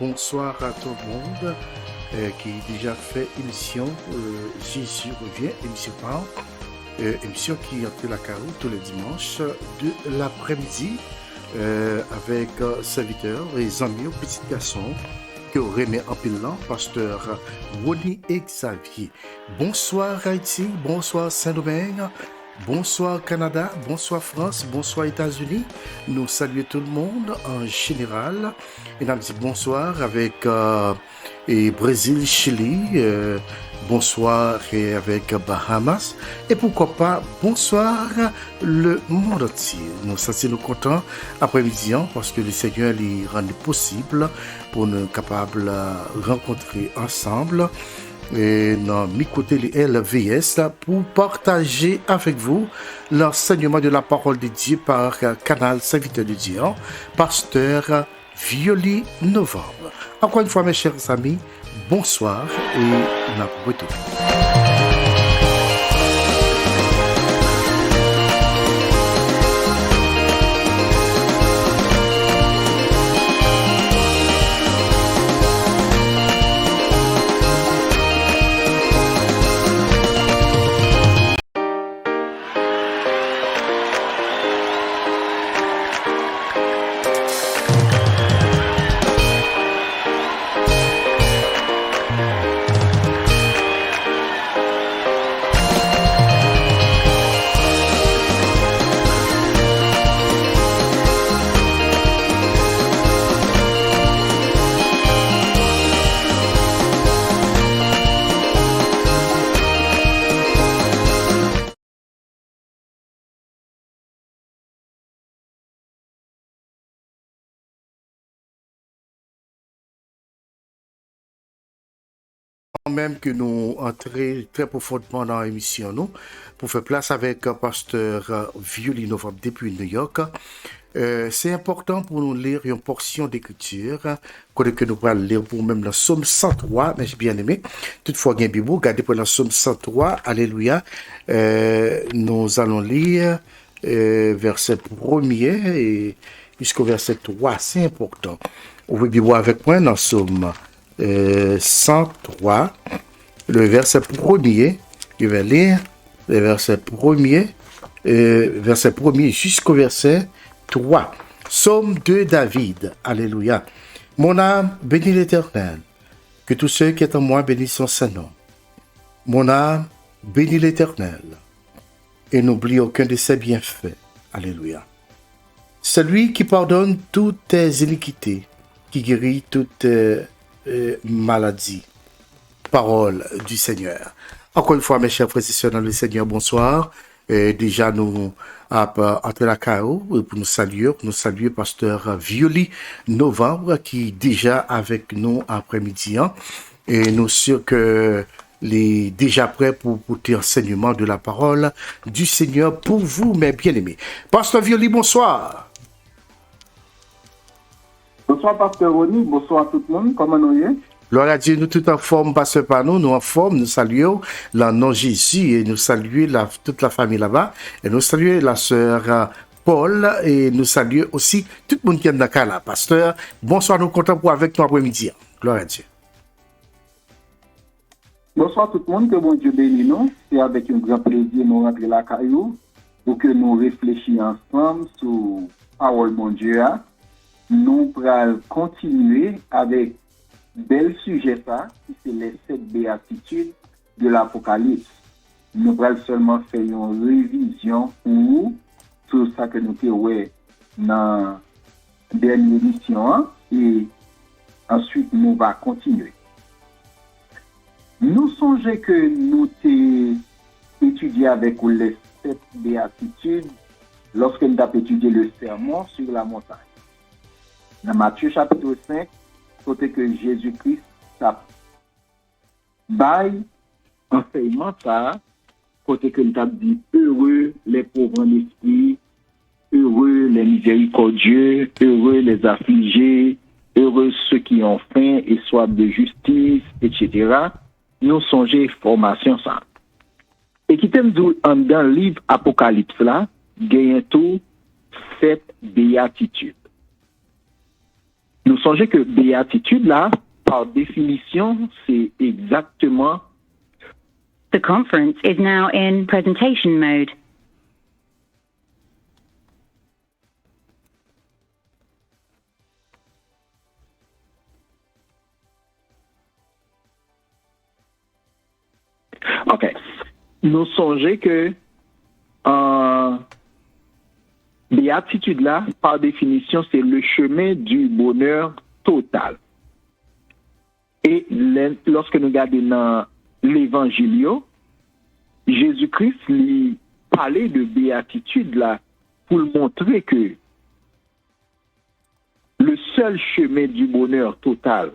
bonsoir à tout le monde qui a déjà fait émission Jésus revient, émission par émission qui entre la carreau tous les dimanches de l'après-midi avec serviteurs et amis, petits garçons que remet en pilant, pasteur Ronnie et Xavier. Bonsoir Haïti, bonsoir Saint-Domingue. Bonsoir Canada, bonsoir France, bonsoir États-Unis. Nous saluons tout le monde en général. Et nous disons bonsoir avec et Brésil, Chili, bonsoir et avec Bahamas. Et pourquoi pas bonsoir le monde entier. Nous sommes contents après-midi parce que le Seigneur les rend possible pour nous capables de rencontrer ensemble. Et dans mes côtés les LVS pour partager avec vous l'enseignement de la parole de Dieu par canal serviteur de Dieu, pasteur Violi Novembre. Encore une fois mes chers amis, bonsoir et à bientôt. Même que nous entrons très profondément dans l'émission, nous, pour faire place avec pasteur Violi Novembre depuis New York. C'est important pour nous lire une portion d'écriture que nous allons lire pour même le Somme 103, mais j'ai bien aimé. Toutefois, il y a un Bible, regardez pour le Somme 103, Alléluia. Nous allons lire verset 1er et jusqu'au verset 3, c'est important. Ouvrez Bible avec moi dans le Somme 103, le verset 1er, je vais lire le verset 1er, verset 1er jusqu'au verset 3. Psaume de David, alléluia. Mon âme bénit l'Éternel, que tous ceux qui sont en moi bénissent son Saint-Nom. Mon âme bénit l'Éternel, et n'oublie aucun de ses bienfaits, alléluia. Celui qui pardonne toutes tes iniquités, qui guérit toutes maladie. Parole du Seigneur. Encore une fois, mes chers frères et sœurs dans le Seigneur, bonsoir. Déjà, nous entre la KO pour nous saluer pasteur Violi Novembre qui est déjà avec nous après-midi. Et nous sûrs que les déjà prêt pour porter enseignement de la parole du Seigneur pour vous, mes bien-aimés. Pasteur Violi, bonsoir. Bonsoir, pasteur Ronnie. Bonsoir tout le monde. Comment nous est? Gloire à Dieu, nous tout en forme, pasteur par nous en forme, nous saluons le nom de Jésus et nous saluons toute la famille là-bas. Et nous saluons la sœur Paul et nous saluons aussi tout le monde qui est dans le là. Pasteur, bonsoir, nous comptons pour avec nous après-midi. Gloire à Dieu. Bonsoir tout le monde, que bon Dieu bénisse nous. C'est avec un grand plaisir nous rentrer la caillou pour que nous réfléchissions ensemble sur la parole de mon Dieu. Nous allons continuer avec bel sujet ça, qui c'est les 7 béatitudes de l'Apocalypse. Nous allons seulement faire une révision pour tout ça que nous avons vu dans la dernière émission et ensuite nous allons continuer. Nous songeons que nous avons étudié avec les 7 béatitudes lorsque nous avons étudié le sermon sur la montagne. Dans Matthieu chapitre 5, côté que Jésus-Christ a bail enseignement ça, côté que nous avons dit heureux les pauvres en esprit, heureux les miséricordieux, heureux les affligés, heureux ceux qui ont faim et soif de justice, etc. Nous songeons formation ça. Et qui t'aime dans le livre Apocalypse là, gagne tout 7 béatitudes. Nous songez que béatitude, là, par définition, c'est exactement... The conference is now in presentation mode. OK. Nous songez que béatitude là, par définition, c'est le chemin du bonheur total. Et lorsque nous regardons dans l'évangile, Jésus-Christ lui parlait de béatitude là pour montrer que le seul chemin du bonheur total,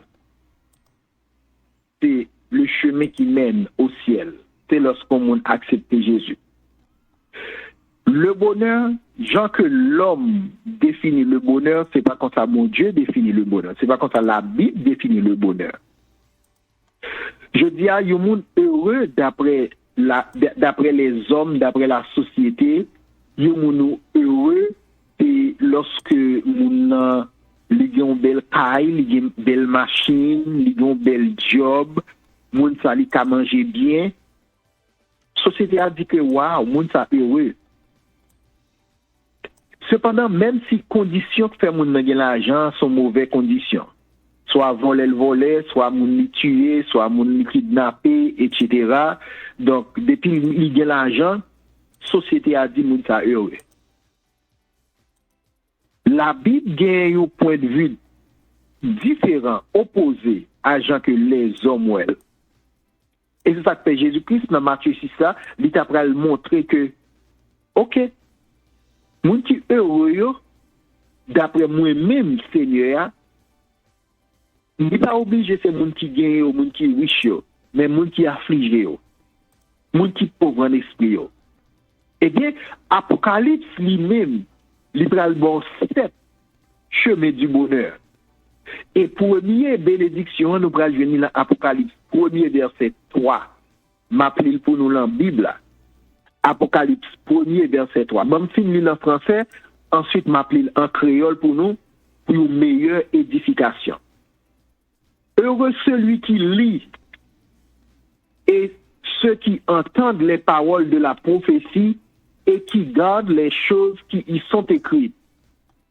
c'est le chemin qui mène au ciel. C'est lorsqu'on accepte Jésus. Le bonheur, genre que l'homme définit le bonheur, c'est pas comme ça mon Dieu définit le bonheur. C'est pas comme ça la Bible définit le bonheur. Je dis à un monde heureux d'après les hommes, d'après la société, un monde heureux c'est lorsque mon li ont belle taille, li ont belle machine, li ont bel job, moun sa li ka manger bien. Société a dit que waouh, moun sa heureux. Cependant, même si conditions qui fait moun nan gen l'argent sont mauvaises conditions, soit voler, soit moun li tuer, soit moun li kidnapper, etc. Donc, depuis li gen l'argent, société a dit moun sa heureux. La Bible gagne un point de vue différent, opposé à gens que les hommes ont. Et c'est ça que fait Jésus-Christ dans Matthieu 6, il t'a pris montrer que, ok, moun qui heureux, d'après moi-même, Seigneur, n'est pas obligé c'est moun qui gagne ou moun qui riche, mais moun qui affligé, moun qui pauvre en esprit. Eh bien, Apocalypse lui-même, il pral bon 7 chemins du bonheur. Et première bénédiction, nous pral venir dans Apocalypse, premier verset 3. M'appelle pour nous dans la Bible. Apocalypse, premier verset 3. Même si nous en français, ensuite m'appelle en créole pour nous, pour une meilleure édification. Heureux celui qui lit et ceux qui entendent les paroles de la prophétie et qui gardent les choses qui y sont écrites,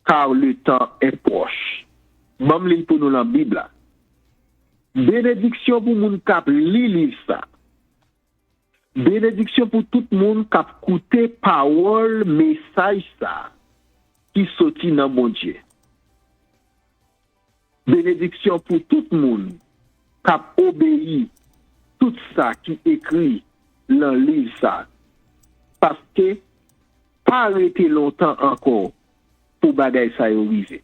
car le temps est proche. Même li pour nous dans la Bible. Bénédiction pour moun kap li livre ça. Bénédiction pour tout le monde qui a écouté parole, message ça, qui sorti dans bon Dieu. Bénédiction pour tout le monde qui a obéi tout ça qui écrit dans le livre ça. Parce que pas arrêter longtemps encore pour bagaille ça arriver.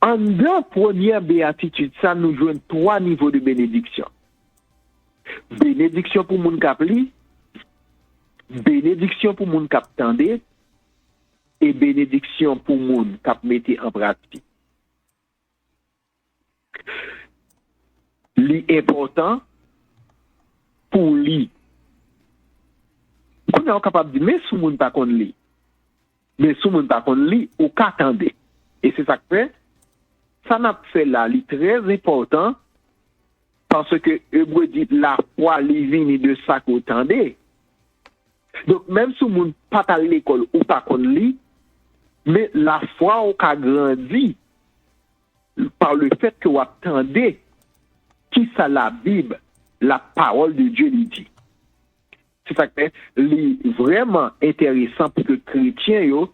En deux premières béatitudes, ça nous joue 3 niveaux de bénédiction. Bénédiction pour moun kap li, bénédiction pour moun kap tande, et bénédiction pour moun kap mette en pratique. Li important pour li. Qu'on est capable de dire, mais sous moun pa kon li. Mais sous moun pa kon li, ou ka tande. Et c'est ça que fait, ça n'a fait là, li très important, parce que Hébreu dit la foi li vini de ça qu'on tendait. Donc même si moun pas à l'école ou pas kon li, mais la foi ou ka grandi par le fait que ou attendez qui ça la Bible, la parole de Dieu lui dit. C'est ça que c'est vraiment intéressant pour que chrétiens yo,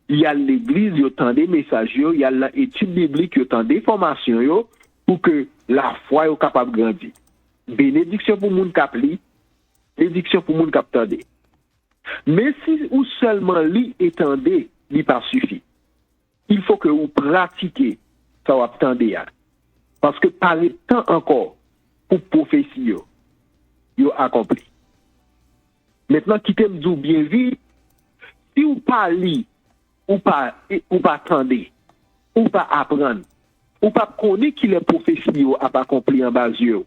il y a l'église yo tendez messages yo, il y a l'étude biblique yo tendez formation yo pour que la foi est capable de grandir. Bénédiction pour moun kap li, bénédiction pour moun kap tande. Mais si ou seulement li étendez, li pas suffit. Il faut que vous pratiquiez ça ou attendez. Parce que par le temps encore pour prophétie yo accompli. Maintenant quittez m'dou bien vite, si ou pas li ou pas attendez, ou pas apprendre, ou pas connaître qui les prophéties a pas accompli en bas yeux.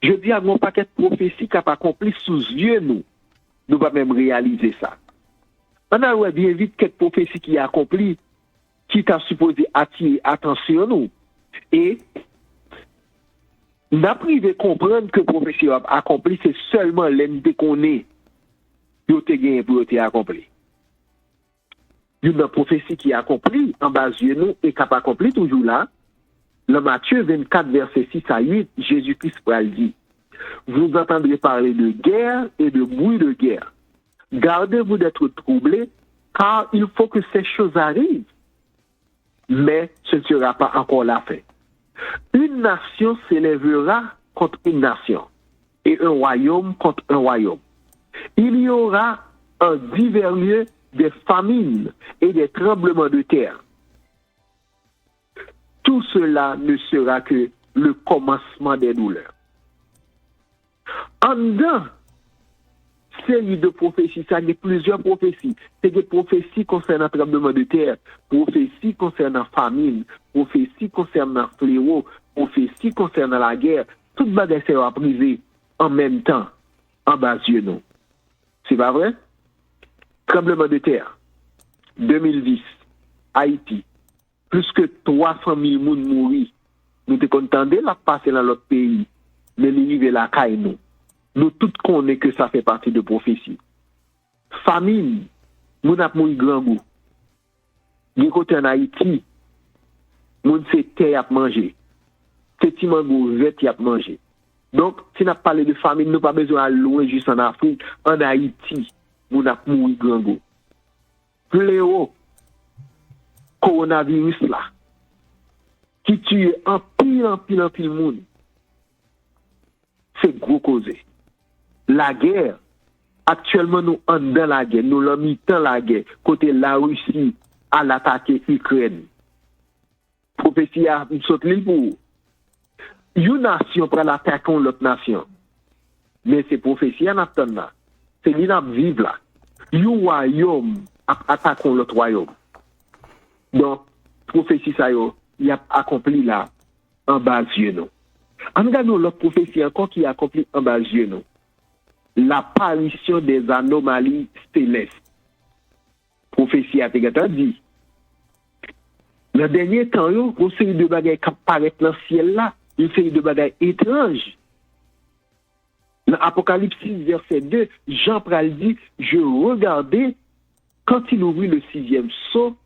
Je dis à mon paquet de prophéties qui a pas accompli sous yeux nous pas même réaliser ça. On a bien vite quelques prophéties qui a accompli qui t'a supposé attirer attention nous. Et n'a privé comprendre que prophétie a accompli, c'est seulement l'ennemi qu'on est, yo te gagné pour te accompli. Une prophétie qui est accomplie en bas de nous et qui a accompli toujours là. Dans Matthieu 24, verset 6 à 8, Jésus-Christ dit, vous entendrez parler de guerre et de bruit de guerre. Gardez-vous d'être troublés, car il faut que ces choses arrivent. Mais ce ne sera pas encore la fin. Une nation s'élèvera contre une nation, et un royaume contre un royaume. Il y aura en divers lieux des famines et des tremblements de terre. Tout cela ne sera que le commencement des douleurs. En dedans, série de prophéties, ça y a plusieurs prophéties. C'est des prophéties concernant le tremblement de terre, prophéties concernant la famine, prophéties concernant le fléau, prophéties concernant la guerre. Tout bagage sera privé en même temps, en bas de nous. C'est pas vrai? Tremblement de terre, 2010, Haïti. Plus que 300 000 personnes mourent. Nous te contendons la passer dans l'autre pays, mais l'arrivée la caille nous. Nous tous connaissons que ça fait partie de prophétie. Famine, nous avons mouru grand goût. Du côté en Haïti, nous c'est terre à manger. C'est timango vert à manger. Donc, si nous parlons de famine, nous n'avons pas besoin de loin juste en Afrique. En Haïti, nous avons mouru grand goût. Fléau, coronavirus là, qui tue en pile monde, c'est gros causé. La guerre, actuellement nous en dans la guerre, nous l'avons mis dans la guerre, côté la Russie à l'attaquer l'Ukraine. Prophétie a saute l'île pour une nation pour l'attaquer l'autre nation. Mais c'est prophétie en attendant là. C'est l'île vivre là. Un royaume attaquant l'autre royaume. Donc, prophétie ça y a accompli là en bas de nous. En regardant l'autre prophétie encore qui a accompli en bas de nous. L'apparition des anomalies célestes. Prophétie a dit. Dans le dernier temps, une série de bagages qui apparaissent dans le ciel là, une série de bagages étranges. Dans Apocalypse 6, verset 2, Jean pral dit, je regardais, quand il ouvrit le 6e sceau,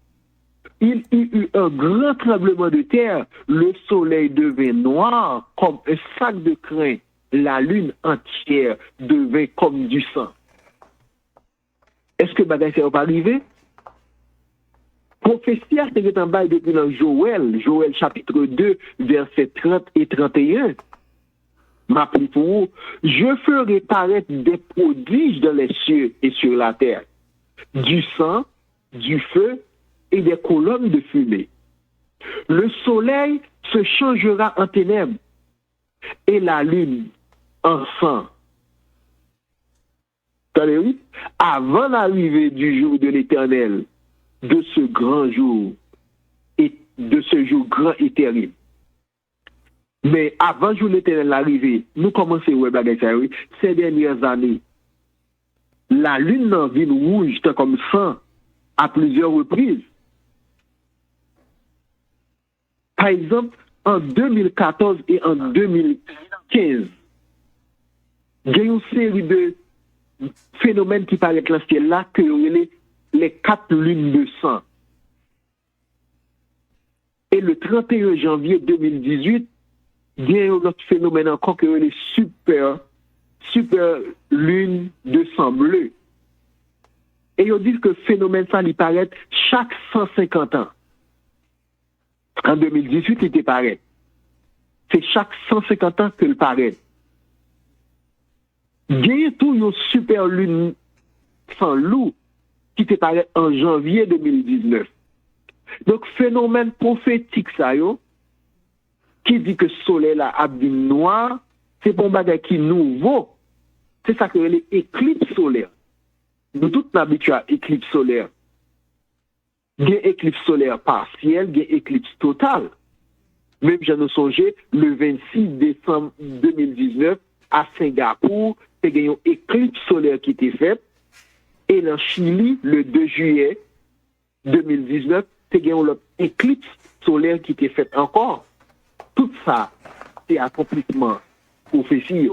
il y eut un grand tremblement de terre, le soleil devint noir comme un sac de crin, la lune entière devint comme du sang. Est-ce que bagay ça va arriver? Prophétie a été en bas depuis dans Joël chapitre 2, versets 30 et 31. M'appelle pour vous, je ferai paraître des prodiges dans les cieux et sur la terre, du sang, du feu et des colonnes de fumée. Le soleil se changera en ténèbres et la lune en sang. Attendez, avant l'arrivée du jour de l'Éternel, de ce grand jour et de ce jour grand et terrible. Mais avant le jour de l'Éternel l'arrivée, nous commençons à voir ces dernières années. La lune en ville rouge comme sang à plusieurs reprises. Par exemple, en 2014 et en 2015, il y a une série de phénomènes qui paraissent dans le ciel là que les 4 lunes de sang. Et le 31 janvier 2018, il y a un autre phénomène encore que les super lunes de sang bleu. Et ils disent que le phénomène ça lui paraît chaque 150 ans. En 2018, il était pareil. C'est chaque 150 ans que le paraît. Il y a tout une super lune sans loup qui te paraît en janvier 2019. Donc, phénomène prophétique, ça, qui dit que le soleil là a du noir, c'est pour un bagage qui est nouveau. C'est ça que l'éclipse solaire. Nous tous habitués à l'éclipse solaire. Il y a éclipse solaire partielle, il y a éclipse totale. Même j'en ai songé, le 26 décembre 2019, à Singapour, il y a une éclipse solaire qui était faite. Et en Chili, le 2 juillet 2019, c'est une éclipse solaire qui était faite encore. Tout ça, c'est accomplissement prophétie.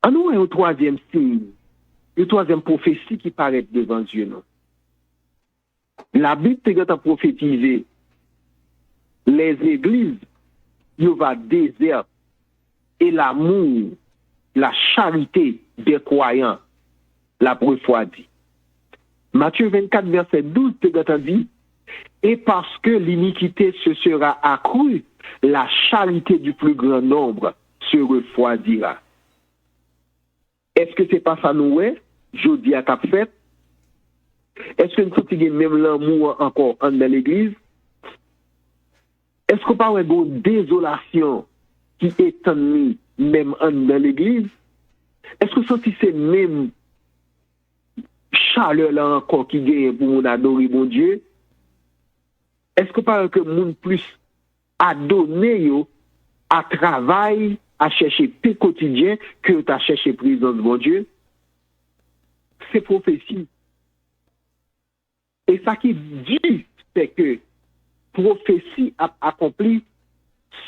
En nous, un troisième signe, une troisième prophétie qui paraît devant Dieu. Non? La Bible a prophétisé les églises, il va désert et l'amour, la charité des croyants, la refroidit. Matthieu 24, verset 12, te dit, et parce que l'iniquité se sera accrue, la charité du plus grand nombre se refroidira. Est-ce que c'est pas ça nous est? Je dis à cap fait. Est-ce que nous sommes même l'amour encore dans l'église? Est-ce qu'on parle de désolation qui est en même dans l'église? Est-ce que c'est même chaleur là encore qui gagne pour nous adorer mon Dieu? Est-ce qu'on parle que moun plus à donner yo, à travail, à chercher paix quotidien que à chercher présence de mon Dieu? C'est prophétie. Et ça qui dit, c'est que prophétie a accompli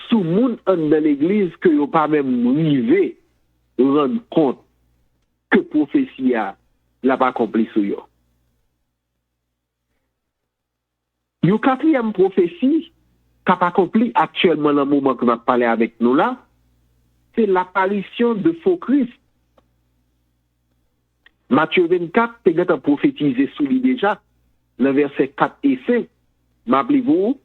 sous moun dans l'église que yo pas même arrivé rendre compte que prophétie a l'a pas accompli sous yo. Une quatrième prophétie qu'a accompli actuellement dans le moment que va parler avec nous là, c'est l'apparition de faux Christ. Matthieu 24, c'est a prophétisé sous lui déjà, le verset 4 et 5. M'appelez-vous,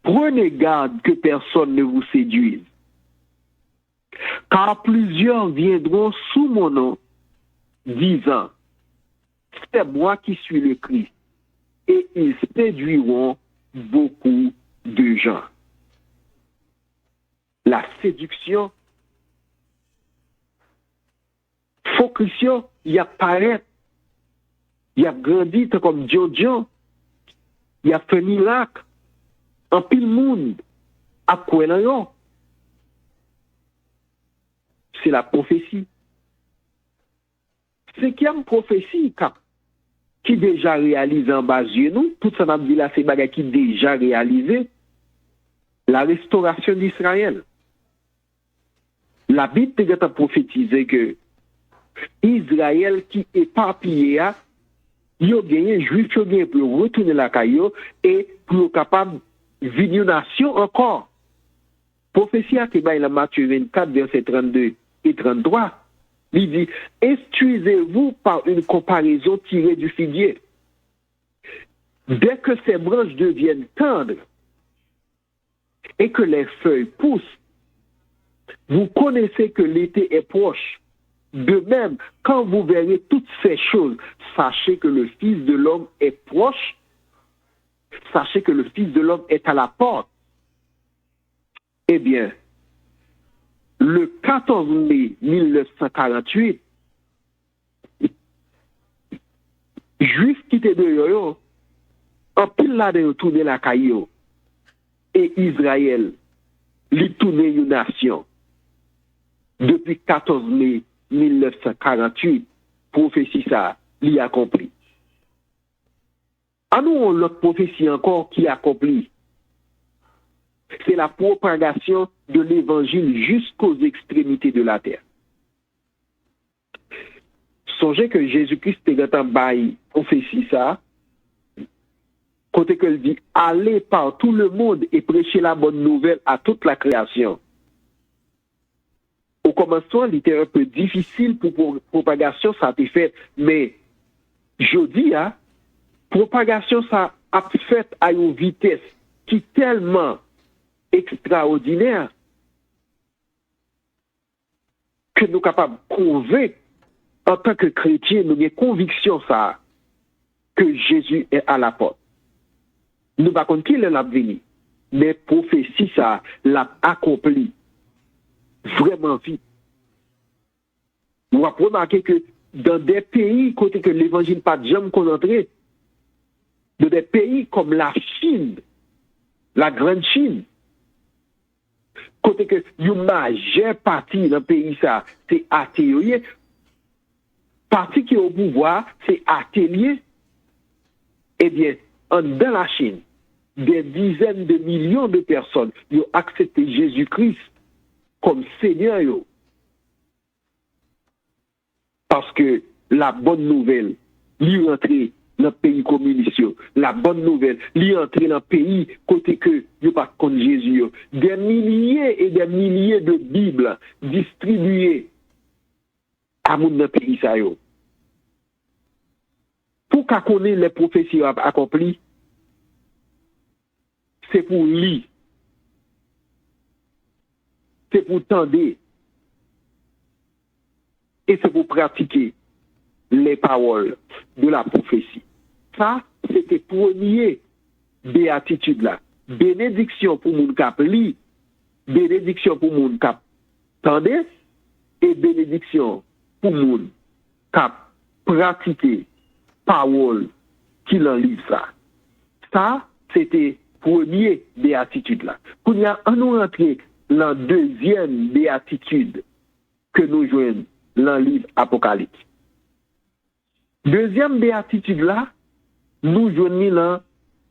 prenez garde que personne ne vous séduise. Car plusieurs viendront sous mon nom, disant, c'est moi qui suis le Christ. Et ils séduiront beaucoup de gens. La séduction, faux Christian, il apparaît, il a grandi comme Jojo, il a fait miracle, en pile monde, à quoi là? C'est la prophétie. Cinquième prophétie, qui déjà réalisé en bas de nous, tout ça m'a dit là, c'est bagay qui déjà réalisé, la restauration d'Israël. La Bible a prophétisé que Israël qui est éparpillé, il a gagné, juif a gagné pour retourner la caillou et pour être capable de vivre une nation encore. Prophétie qui est dans Matthieu 24, verset 32 et 33. Il dit, instruisez-vous par une comparaison tirée du figuier. Dès que ces branches deviennent tendres et que les feuilles poussent, vous connaissez que l'été est proche. De même, quand vous verrez toutes ces choses, sachez que le Fils de l'homme est proche, sachez que le Fils de l'homme est à la porte. Eh bien, le 14 mai 1948, Juifs qui étaient de en pile là de retourner la caillou, et Israël, lui tourner une nation. Depuis 14 mai 1948, prophétie ça, l'y accompli. À nous, l'autre prophétie encore qui accomplit. C'est la propagation de l'évangile jusqu'aux extrémités de la terre. Songez que Jésus-Christ est en bail prophétie ça, côté que dit allez par tout le monde et prêchez la bonne nouvelle à toute la création. Au commencement, il était un peu difficile pour propagation, ça a été fait, mais je dis, propagation, ça a fait à une vitesse qui est tellement extraordinaire que nous sommes capables de prouver en tant que chrétiens, nous avons conviction ça, que Jésus est à la porte. Nous ne savons pas qui l'a venu, mais prophétie ça l'a accompli vraiment vite. Vous avez remarqué que dans des pays côté que l'évangile pas jamais concentré, dans des pays comme la Chine, la grande Chine, côté que une majeure partie dans le pays ça, c'est athée. Parti qui est au pouvoir, c'est atelier. Eh bien, dans la Chine, des dizaines de millions de personnes ont accepté Jésus-Christ comme Seigneur. Yo. Parce que la bonne nouvelle, lui rentrer dans le pays communiste, la bonne nouvelle, lui entrer dans le pays côté que yo pas contre Jésus. Des milliers et des milliers de Bibles distribuées à mon dans le pays ça yo. Pour qu'on connaisse les prophéties accomplies, c'est pour lire, c'est pour tendre, et c'est pour pratiquer les paroles de la prophétie. Ça, c'était premier béatitude là. Bénédiction pour moun kap li, bénédiction pour moun kap tende, et bénédiction pour moun kap pratiquer parole qui l'en livre ça. Ça, c'était premier béatitude là. Quand il y a nous rentré dans deuxième béatitude que nous joignons dans le livre Apocalypse. Deuxième béatitude là, nous joignons dans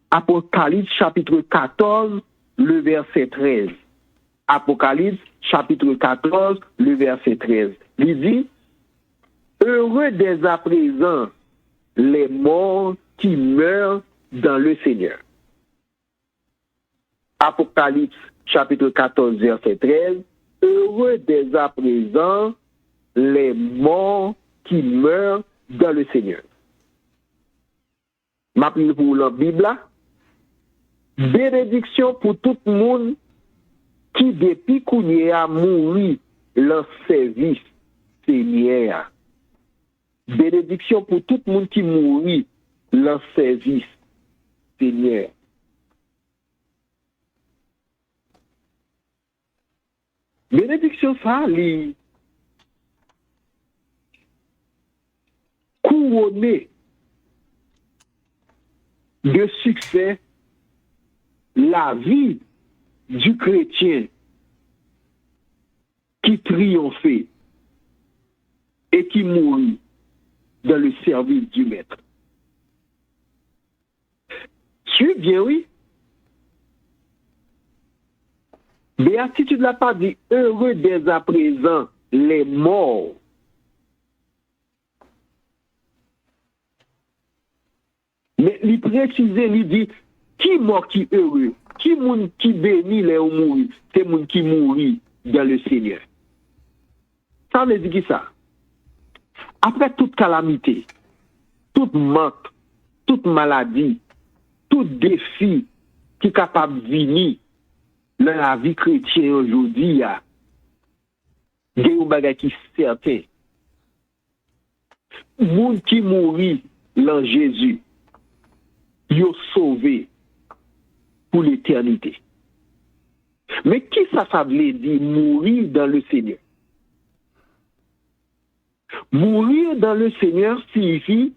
Apocalypse chapitre 14, le verset 13. Apocalypse chapitre 14, le verset 13. Il dit, heureux dès à présent les morts qui meurent dans le Seigneur. Apocalypse chapitre 14, verset 13. Heureux dès à présent les morts qui meurent dans le Seigneur. M'appelle pour la Bible là. Bénédiction pour tout le monde qui depuis qu'on y a mouru leur service Seigneur. Bénédiction pour tout le monde qui mourit leur service Seigneur. Bénédiction ça, li couronné de succès la vie du chrétien qui triomphait et qui mourit dans le service du maître. Suis bien, oui. Béatitude n'a pas dit heureux dès à présent les morts. Mais il précise, il dit qui mort qui heureux, qui moun qui béni les ou mourir, c'est moun qui mourit dans le Seigneur. Ça veut dire qui ça? Après toute calamité, toute manque, toute maladie, tout défi qui est capable de venir dans la vie chrétienne aujourd'hui, il y a des bagages qui sont certains. Moun qui mourit dans Jésus, ils sont sauvés pour l'éternité. Mais qui ça veut dire mourir dans le Seigneur? Mourir dans le Seigneur signifie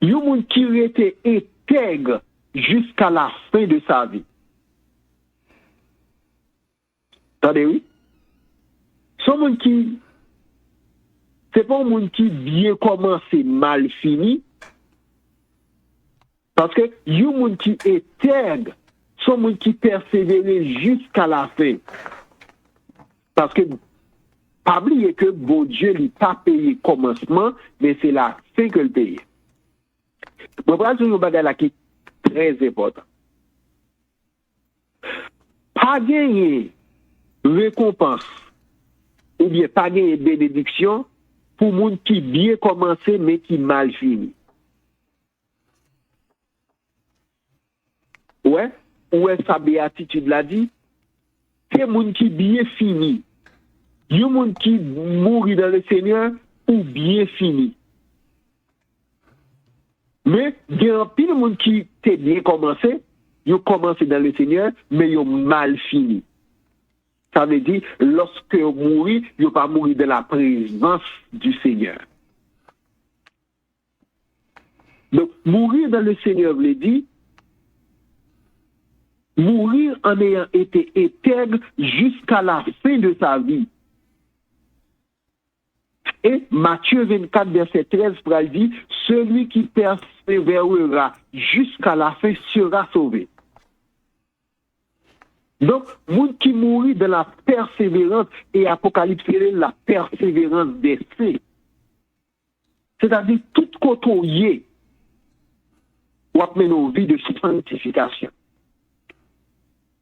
yon moun qui était intègre jusqu'à la fin de sa vie. Attendez, oui? Son moun qui c'est pas un monde qui bien commencé mal fini. Parce que yon moun qui intègre, son moun qui persévère jusqu'à la fin. Parce que, pas oublier que bon Dieu n'a pas payé commencement, mais c'est la fin que le paye. Je vais vous dire un bagage qui est très important. Pas gagner récompense ou bien pas gagner bénédiction pour les gens qui bien commencé mais qui mal fini. Ouais, sa béatitude l'a dit, c'est les gens qui bien fini. Il y a des gens qui mourent dans le Seigneur ou bien fini. Mais il y a des gens qui ont bien commencé, ils ont commencé dans le Seigneur, mais ils ont mal fini. Ça veut dire, lorsque vous mourrez, ils n'ont pas mouru dans la présence du Seigneur. Donc, mourir dans le Seigneur veut dire, mourir en ayant été intègre jusqu'à la fin de sa vie. Et Matthieu 24, verset 13, pral dit, celui qui persévérera jusqu'à la fin sera sauvé. Donc, monde qui mourit de la persévérance, et Apocalypse, c'est la persévérance des saints. C'est-à-dire, tout côté, ou appeler nos vies de sanctification.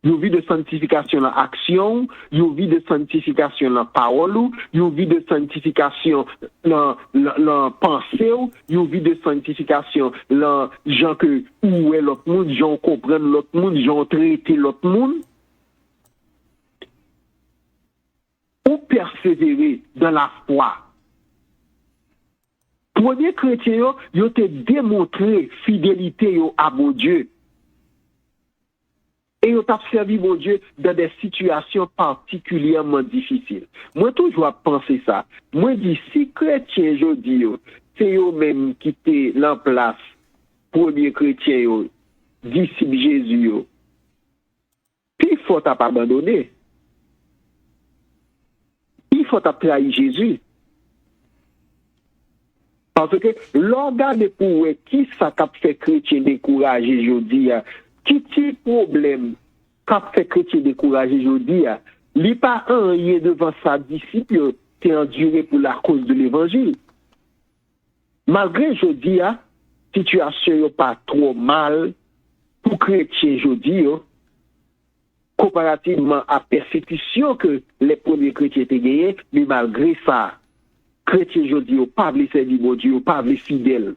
Une vie de sanctification dans l'action, une vie de sanctification dans la parole, une vie de sanctification dans la pensée, une vie de sanctification dans gens que où est l'autre monde, gens comprennent l'autre monde, gens traiter l'autre monde. Ou persévérer dans la foi. Premier chrétien, ils ont démontré fidélité à mon Dieu. Et ils ont servi mon Dieu dans des situations particulièrement difficiles. Moi, toujours pensé ça. Moi, je dis, si chrétien, je dis, c'est eux-mêmes qui étaient en place, premier chrétien, disciple Jésus, puis il faut abandonner. Il faut trahir Jésus. Parce que l'organe pour qui ça a fait chrétien décourager aujourd'hui, qui petit problème qu'a fait chrétien décourager aujourd'hui, il n'y a pas un rien devant sa disciple qui a enduré pour la cause de l'évangile. Malgré aujourd'hui, situation n'est pas trop mal pour chrétien aujourd'hui, comparativement à la persécution que les premiers chrétiens étaient gagnés, mais malgré ça, chrétiens aujourd'hui n'ont pas voulu servir mon Dieu, n'ont pas voulu fidèle.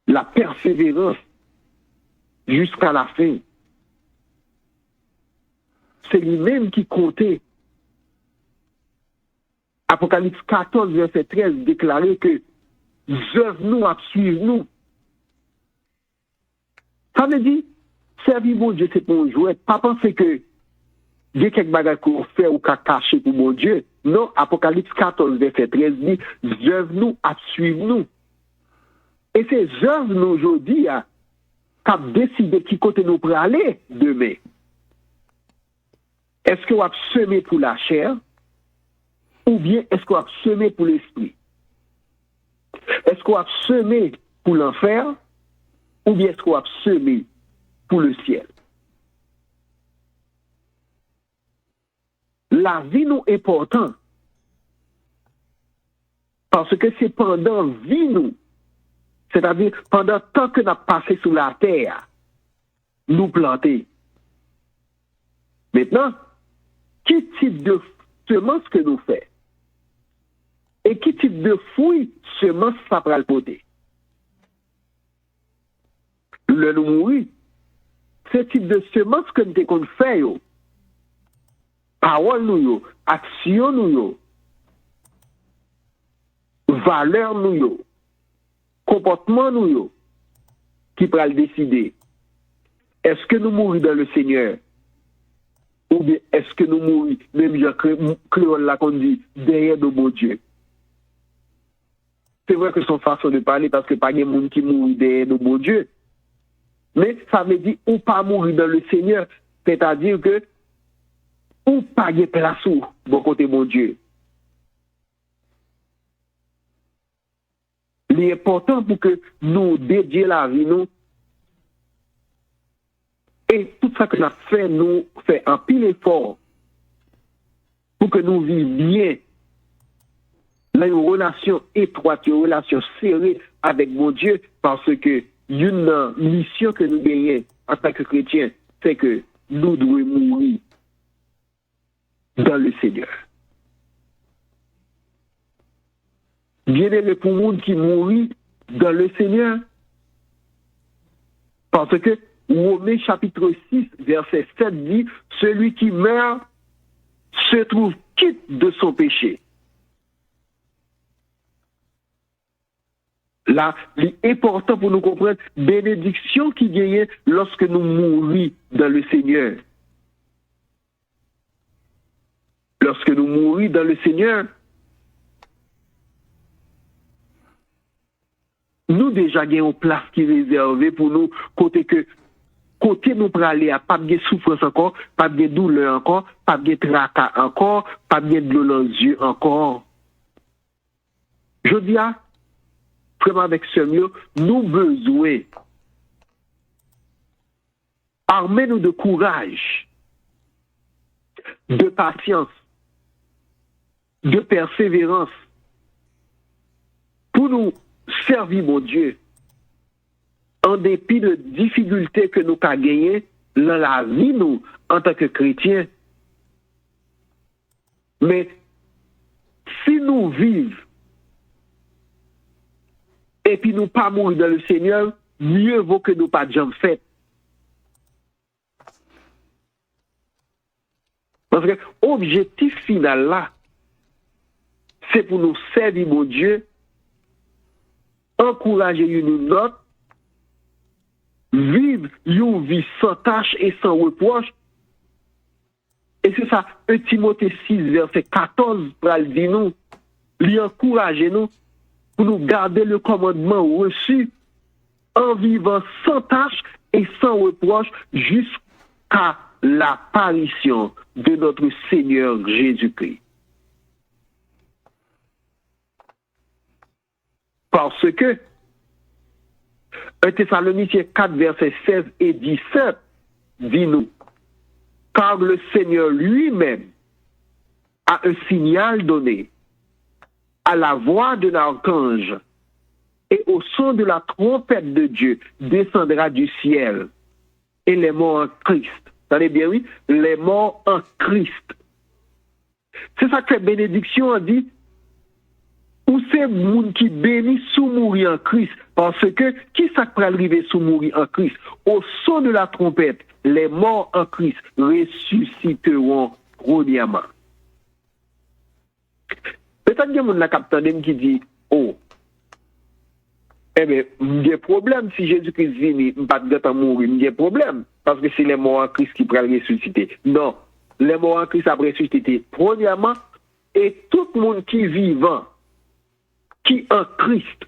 La persévérance jusqu'à la fin, c'est lui-même qui comptait. Apocalypse 14, verset 13, déclarait que œuvres nous à suivre nous. Ça veut dire, servir mon Dieu, c'est pour un jouet. Pas penser que il y a quelques bagages qu'on fait ou qu'on cache pour mon Dieu. Non, Apocalypse 14, verset 13 dit, œuvres nous à suivre nous. Et ces œuvres nous aujourd'hui, qu'a décidé qui côté nous pour aller demain. Est-ce qu'on va semer pour la chair ou bien est-ce qu'on va semer pour l'esprit? Est-ce qu'on va semer pour l'enfer ou bien est-ce qu'on va semer pour le ciel? La vie nous est importante parce que c'est pendant vie nous, c'est-à-dire pendant le temps que nous avons passé sur la terre, nous planter. Maintenant, quel type de semence que nous faisons? Et quel type de fruits semence ça va le porter? Le nous mourir, ce type de semence que nous avons fait, parole nous, action nous, valeur nous, comportement nous, qui va le décider. Est-ce que nous mourons dans le Seigneur? Ou bien est-ce que nous mourons, même Jean Créole l'a conduit, derrière de bon Dieu? C'est vrai que c'est son façon de parler parce que pas de monde qui mourut derrière de bon Dieu. Mais ça veut dire ou pas mourir dans le Seigneur, c'est-à-dire que ou pas de place ou bon côté mon Dieu. L'important pour que nous dédions la vie, nous, et tout ça que nous fait, nous fait un pile effort pour que nous vivions bien dans une relation étroite, une relation serrée avec mon Dieu, parce que une mission que nous gagnons en tant que chrétiens, c'est que nous devons mourir dans le Seigneur. Bien-aimé pour le monde qui mourit dans le Seigneur, parce que Romains chapitre 6, verset 7 dit, celui qui meurt se trouve quitte de son péché. Là, l'important pour nous comprendre, bénédiction qui gagne lorsque nous mourons dans le Seigneur. Lorsque nous mourons dans le Seigneur, nous déjà avons une place qui est réservée pour nous, côté que côté nous pour aller à pas de souffrance encore, pas de douleur encore, pas de tracas encore, pas de l'eau dans les yeux encore. Je dis à vraiment avec ce mieux, nous besoin armer nous de courage, de patience, de persévérance pour nous servir mon Dieu en dépit de difficultés que nous avons gagnées dans la vie nous en tant que chrétiens. Mais si nous vivons et puis nous pas mourir dans le Seigneur, mieux vaut que nous pas jamais fait. Parce que l'objectif final là, c'est pour nous servir mon Dieu, encourager une autre, vivre une vie sans tâche et sans reproche. Et c'est ça, 1 Timothée 6, verset 14, pour le dire nous, lui encourager nous, pour nous garder le commandement reçu en vivant sans tâche et sans reproche jusqu'à l'apparition de notre Seigneur Jésus-Christ. Parce que 1 Thessaloniciens 4, versets 16 et 17 dit nous, car le Seigneur lui-même a un signal donné à la voix de l'archange et au son de la trompette de Dieu descendra du ciel et les morts en Christ. Vous savez bien, oui? Les morts en Christ. C'est ça que bénédiction a dit. Ou c'est moun qui bénit sous mourir en Christ. Parce que, qui ça peut arriver sous mourir en Christ? Au son de la trompette, les morts en Christ ressusciteront premièrement. Peut-être qu'il y a un capitaine qui dit, oh, eh bien, il y a un problème si Jésus-Christ vient, il ne va pas mourir, il y a un problème. Parce que c'est les morts en Christ qui pourraient ressusciter. Non, les morts en Christ après ressusciter premièrement, et tout le monde qui est vivant, qui en Christ.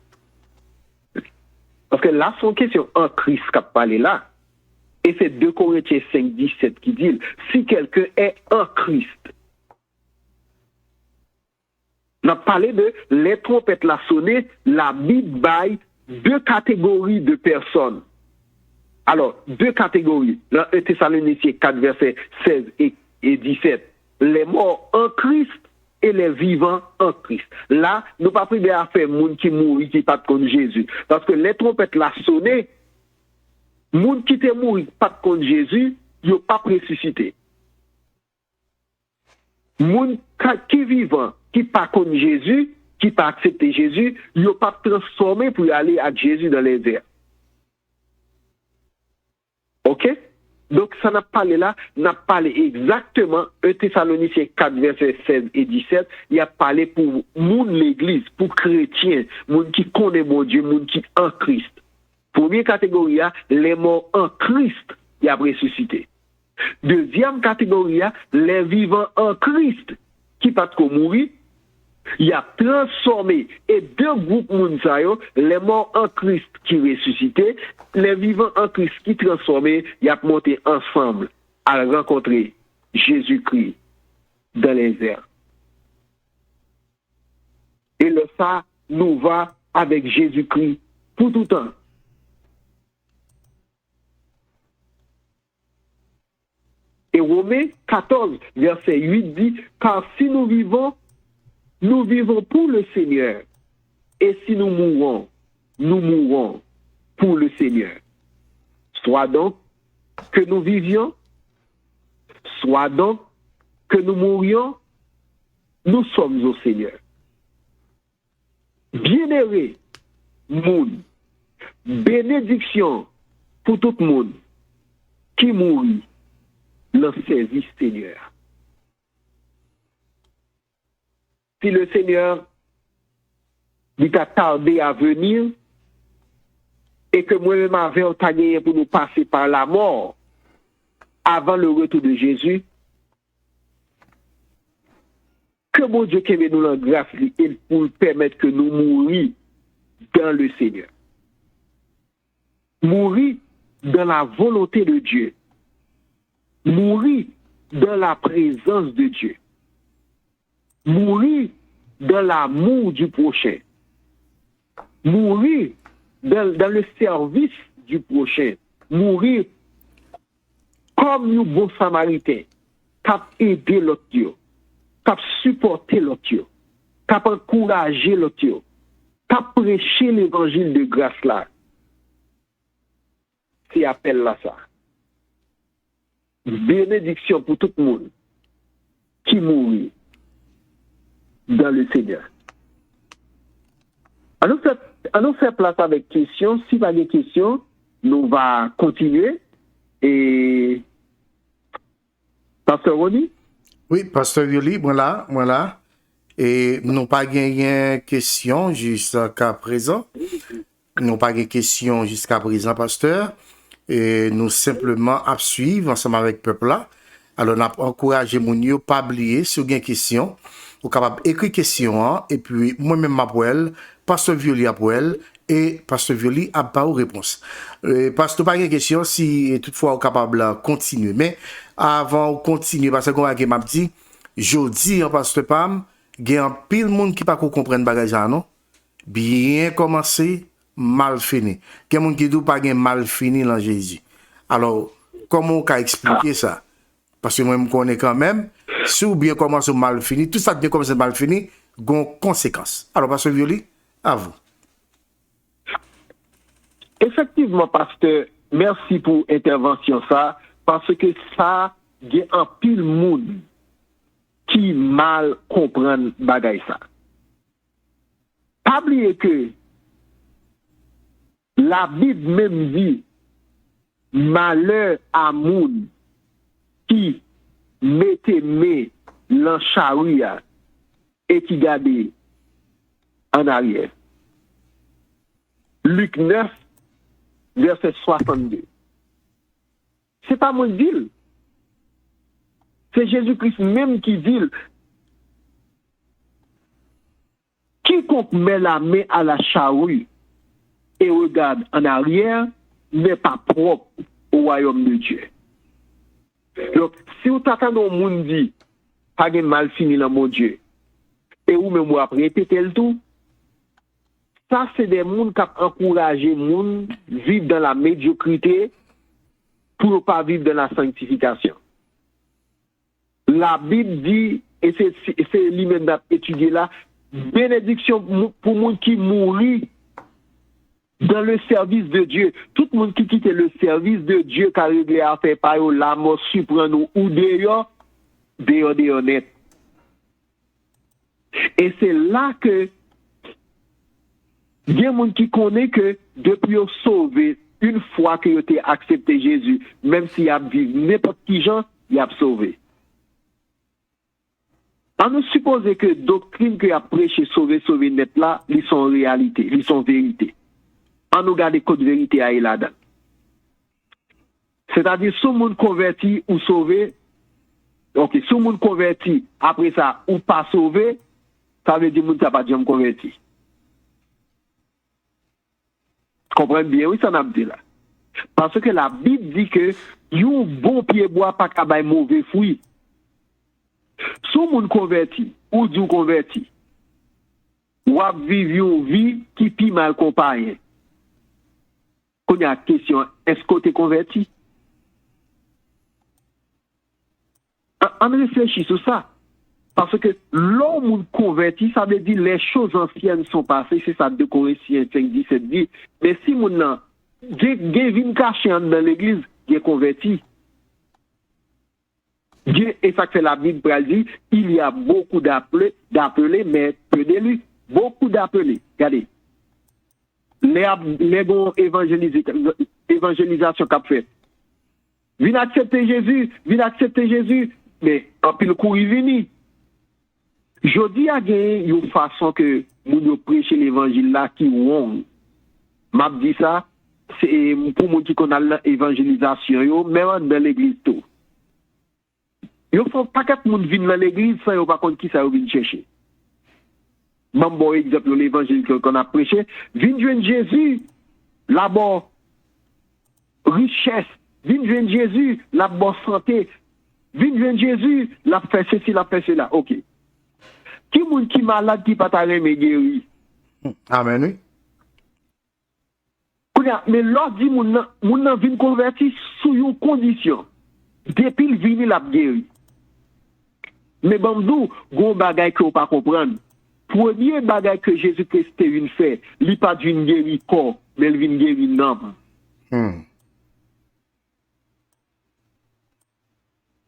Parce que là, son question en Christ qu'a parlé là. Et c'est 2 Corinthiens 5, 17 qui dit, si quelqu'un est en Christ. On a parlé de les trompettes la sonné, la Bible baille 2 catégories de personnes. Alors, 2 catégories. Dans 1 Thessaloniciens 4, versets 16 et 17. Les morts en Christ et les vivants en Christ. Là, nous pas pris à faire moun qui mourit qui pas contre Jésus. Parce que les trompettes la sonné, moun qui te mourit pas contre Jésus, yo pas ressuscité. Moun qui vivant, qui pas contre Jésus, qui pas accepté Jésus, yo pas transformé pour aller à Jésus dans les airs. OK? Donc, ça n'a pas parlé là, n'a parlé exactement 1 Thessaloniciens 4, versets 16 et 17. Il a parlé pour moun l'église, pour chrétiens, moun qui connaît mon Dieu, moun qui en Christ. Première catégorie, les morts en Christ, il a ressuscité. Deuxième catégorie, les vivants en Christ, qui pas trop mourir, il a transformé. Et 2 groupes moun sa yo, les morts en Christ qui ressuscité, les vivants en Christ qui transformés, il a monté ensemble à rencontrer Jésus-Christ dans les airs. Et le ça nous va avec Jésus-Christ pour tout temps. Et Romains 14, verset 8 dit, car si nous vivons pour le Seigneur. Et si nous mourrons pour le Seigneur. Soit donc que nous vivions, soit donc que nous mourions, nous sommes au Seigneur. Bien-aimé, monde, bénédiction pour tout le monde qui mourit dans le service Seigneur. Si le Seigneur dit à tarder à venir et que moi-même avait gagné pour nous passer par la mort avant le retour de Jésus, que mon Dieu qui veut nous la grâce et pour permettre que nous mourions dans le Seigneur. Mourir dans la volonté de Dieu. Mourir dans la présence de Dieu. Mourir dans l'amour du prochain. Mourir dans le service du prochain. Mourir comme nous bons samaritains, cap aider l'autre, cap supporter l'autre, cap encourager l'autre, cap prêcher l'évangile de grâce là. C'est appel là ça. Bénédiction pour tout le monde qui mourit dans le Seigneur. Allons faire place avec questions. Si pas de questions, nous va continuer. Et Pasteur Ronnie? Oui, Pasteur Violi, voilà. Et nous pas gagné question jusqu'à présent. Nous pas gagné question jusqu'à présent, Pasteur. Et nous simplement à suivre ensemble avec le peuple là. Alors, on a encouragé mon yo pas oublier si vous avez une question, vous capable écrire question hein, et puis moi-même m'appelle, Pasteur Violi appelle et Pasteur Violi a pas aux réponses. Pasteur pas une question si toutefois vous capable de continuer. Mais avant de continuer parce qu'on va m'a dit jodi en Pasteur Pam, il y a un pile monde qui pas comprendre bagage non. Bien commencé mal fini. Quelqu'un qui dit pas mal fini dans Jésus. Alors, comment on peut expliquer ça? Parce que moi, je me connais quand même, si ou bien commence mal fini, tout ça bien commence mal fini, il y a une conséquence. Alors, Pasteur Violi, à vous. Effectivement, Pasteur, merci pour l'intervention ça, parce que ça, il y a un pile monde qui mal comprend bagay ça. Pas oublier que la Bible même dit malheur à moun qui mettait mes dans charia et qui gardait en arrière. Luc 9, verset 62. C'est pas moi qui dis. C'est Jésus-Christ même qui dit. Quiconque met la main à la charrue et regarde en arrière n'est pas propre au royaume de Dieu. Donc, si vous t'attendez au monde dit, pas de mal fini dans mon Dieu, et vous même vous répétez le tout, ça c'est des gens qui encouragent les gens à vivre dans la médiocrité pour ne pas vivre dans la sanctification. La Bible dit, et c'est lui-même d'étudier là, bénédiction pour les gens qui mourent dans le service de Dieu. Tout le monde qui quitte le service de Dieu car réglé à faire par la mort surprend nous ou dehors net. Et c'est là que il y a des gens qui connaissent que depuis qu'ils sauvé, une fois qu'ils ont accepté Jésus, même s'il a vécu n'importe qui gens, il a sauvé. On nous suppose que doctrine que a prêché sauver net là, ils sont réalité, ils sont vérité. On nous garde code vérité à là-dedans. C'est-à-dire, si le monde converti ou sauvé, ok, si le monde converti, après ça, ou pas sauvé, ça veut dire que le monde n'a pas jamais converti. Comprenez bien, oui, ça n'a pas dit là. Parce que la Bible dit que, un bon pied bois pas qu'à bailler mauvais fruit. Si le monde converti, ou du converti, ou a vivre une vie qui pi mal comparée. Quand il y a une question, est-ce que tu es converti? On réfléchit sur ça. Parce que l'homme converti, ça veut dire les choses anciennes sont passées, c'est ça, 2 Corinthiens 5, 17 dit. Mais si mon nom, Dieu vient cacher dans l'église, Dieu est converti. Dieu, et ça que la Bible dit, il y a beaucoup d'appelés, mais peu d'élus. Beaucoup d'appelés. Regardez. Les bons évangélisation qu'a fait. Viens accepter Jésus, mais en plus le cours est venu. Je dis à une façon que nous prêcher l'évangile là qui wrong. M'a dit ça, c'est pour moi qui connaît l'évangélisation, même dans l'église tout. Il faut pas que tout le monde vienne dans l'église sans pas contre qui ça vient chercher. Même bon exemple l'évangile qu'on a prêché, viens joindre Jésus là-bas. richesse. Vin joindre Jésus, la bonne santé. Vin joindre Jésus, la fait ceci, la fait cela. OK. Qui moun qui malade qui pas ta remè guéri? Amen, oui. Mais l'autre dit moun nan vin converti sous une condition. Depuis le vini la guéri. Mais bon nous, gon bagay que ou pas comprendre. Premier bagay que Jésus-Christ te vin fait, li pas d'une guéri corps, mais il vin guéri l'âme.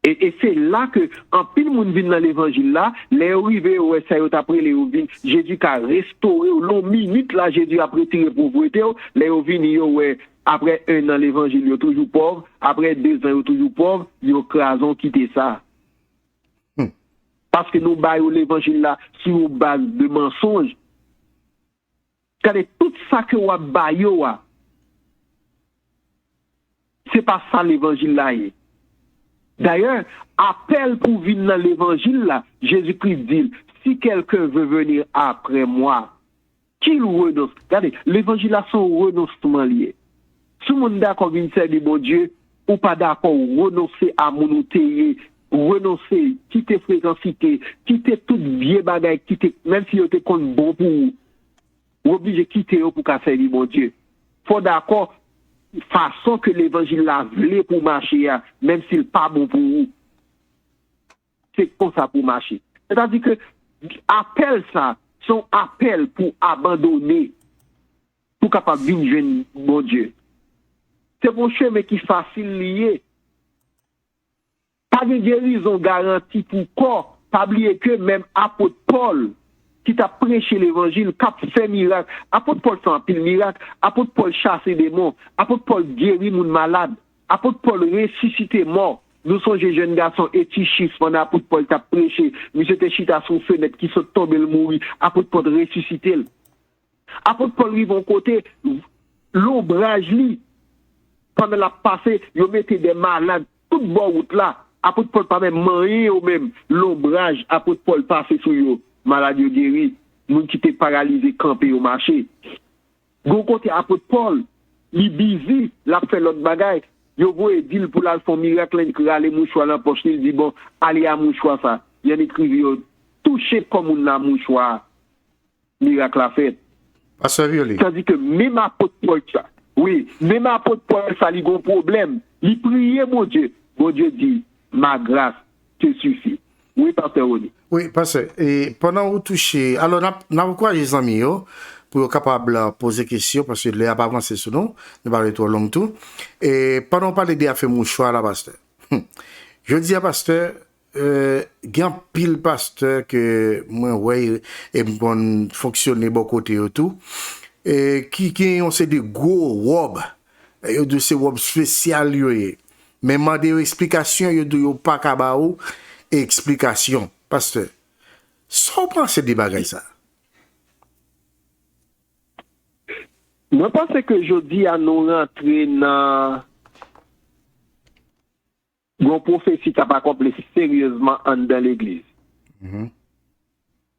Et c'est là que, en pile moun vin dans l'évangile là, les arrivés, ouais, ça y est après les vin, Jésus a restauré, long minute là, Jésus a retiré pauvreté, les vin, ouais, après 1 an l'évangile, yo toujours pauvre, après 2 ans, yo toujours pauvre, yo crasons quitter ça. Parce que nous baillons l'évangile là, sur une base de mensonges. Regardez, tout ça que vous baillons, c'est pas ça l'évangile là. D'ailleurs, appel pour venir dans l'évangile là, Jésus-Christ dit, si quelqu'un veut venir après moi, qu'il renonce. Regardez, l'évangile là sont renoncement liés. Si vous êtes d'accord avec le bon Dieu, ou pas d'accord, renoncer à mon théie, renoncer, quitter fréquencité, quitter tout bien bagaille, quitter, même si vous êtes bon pour vous, obligé de quitter pour qu'à faire le bon Dieu. Faut d'accord, façon que l'évangile l'a voulu pour marcher, même s'il n'est pas bon pour vous. C'est comme ça pour marcher. C'est-à-dire que, appel ça, son appel pour abandonner, pour capable de venir bon Dieu. C'est mon chemin qui est facile lié. Pas de guérison garantie pour corps. Pas oublier que même apôtre Paul, qui t'a prêché l'évangile, qui a fait miracle. Apôtre Paul fait un pile miracle. Apôtre Paul chasse des démons. Apôtre Paul guérit les malades. Apôtre Paul ressuscite mort. Nous sommes des jeunes garçons et chiffres pendant apôtre Paul t'a prêché. Monsieur te chita son fenêtre qui sont tombés le mourir. Apôtre Paul ressuscité. Apôtre Paul arrive en côté, l'ombrage li. Pendant la passée, ils mettaient des malades toute bonne route là. Apôtre Paul pas même marié ou même l'ombrage. Apôtre Paul passé sur eux. Malade guéri, moun qui était paralysé campé au marché. Gon côté apôtre Paul, il busy, l'a fait l'autre bagaille. Yo voye dit pour la faire miracle, il crée les mouchoirs dans poche, il dit bon, allez à mouchoir ça. Il y a écrit toucher comme on mouchoir. Miracle a fait. Pasteur Violé. Ça dit que même apôtre Paul ça. Oui, même apôtre Paul ça il a un problème. Il priait mon Dieu. Mon Dieu dit ma grâce te suffit. Oui, pasteur Rodi. Oui, pasteur. Et pendant que vous touchez, alors, n'a quoi les amis, pour être capable de poser des questions, parce que les a pas avancé sur nous, nous parlons trop long tout. Et pendant que parler de faire mon choix là, pasteur. Je dis à pasteur, il y a un pile pasteur que moi, ouais, et bon, fonctionner beaucoup côté et tout, et qui ont des gros robes, et de ces robes spéciales, mais m'a des explications, il y a pas kabao, explication, pasteur. Sans penser des bagages ça. Moi, pense que je dis à nous rentrer dans une prophétie qui n'a pas accompli sérieusement dans l'église.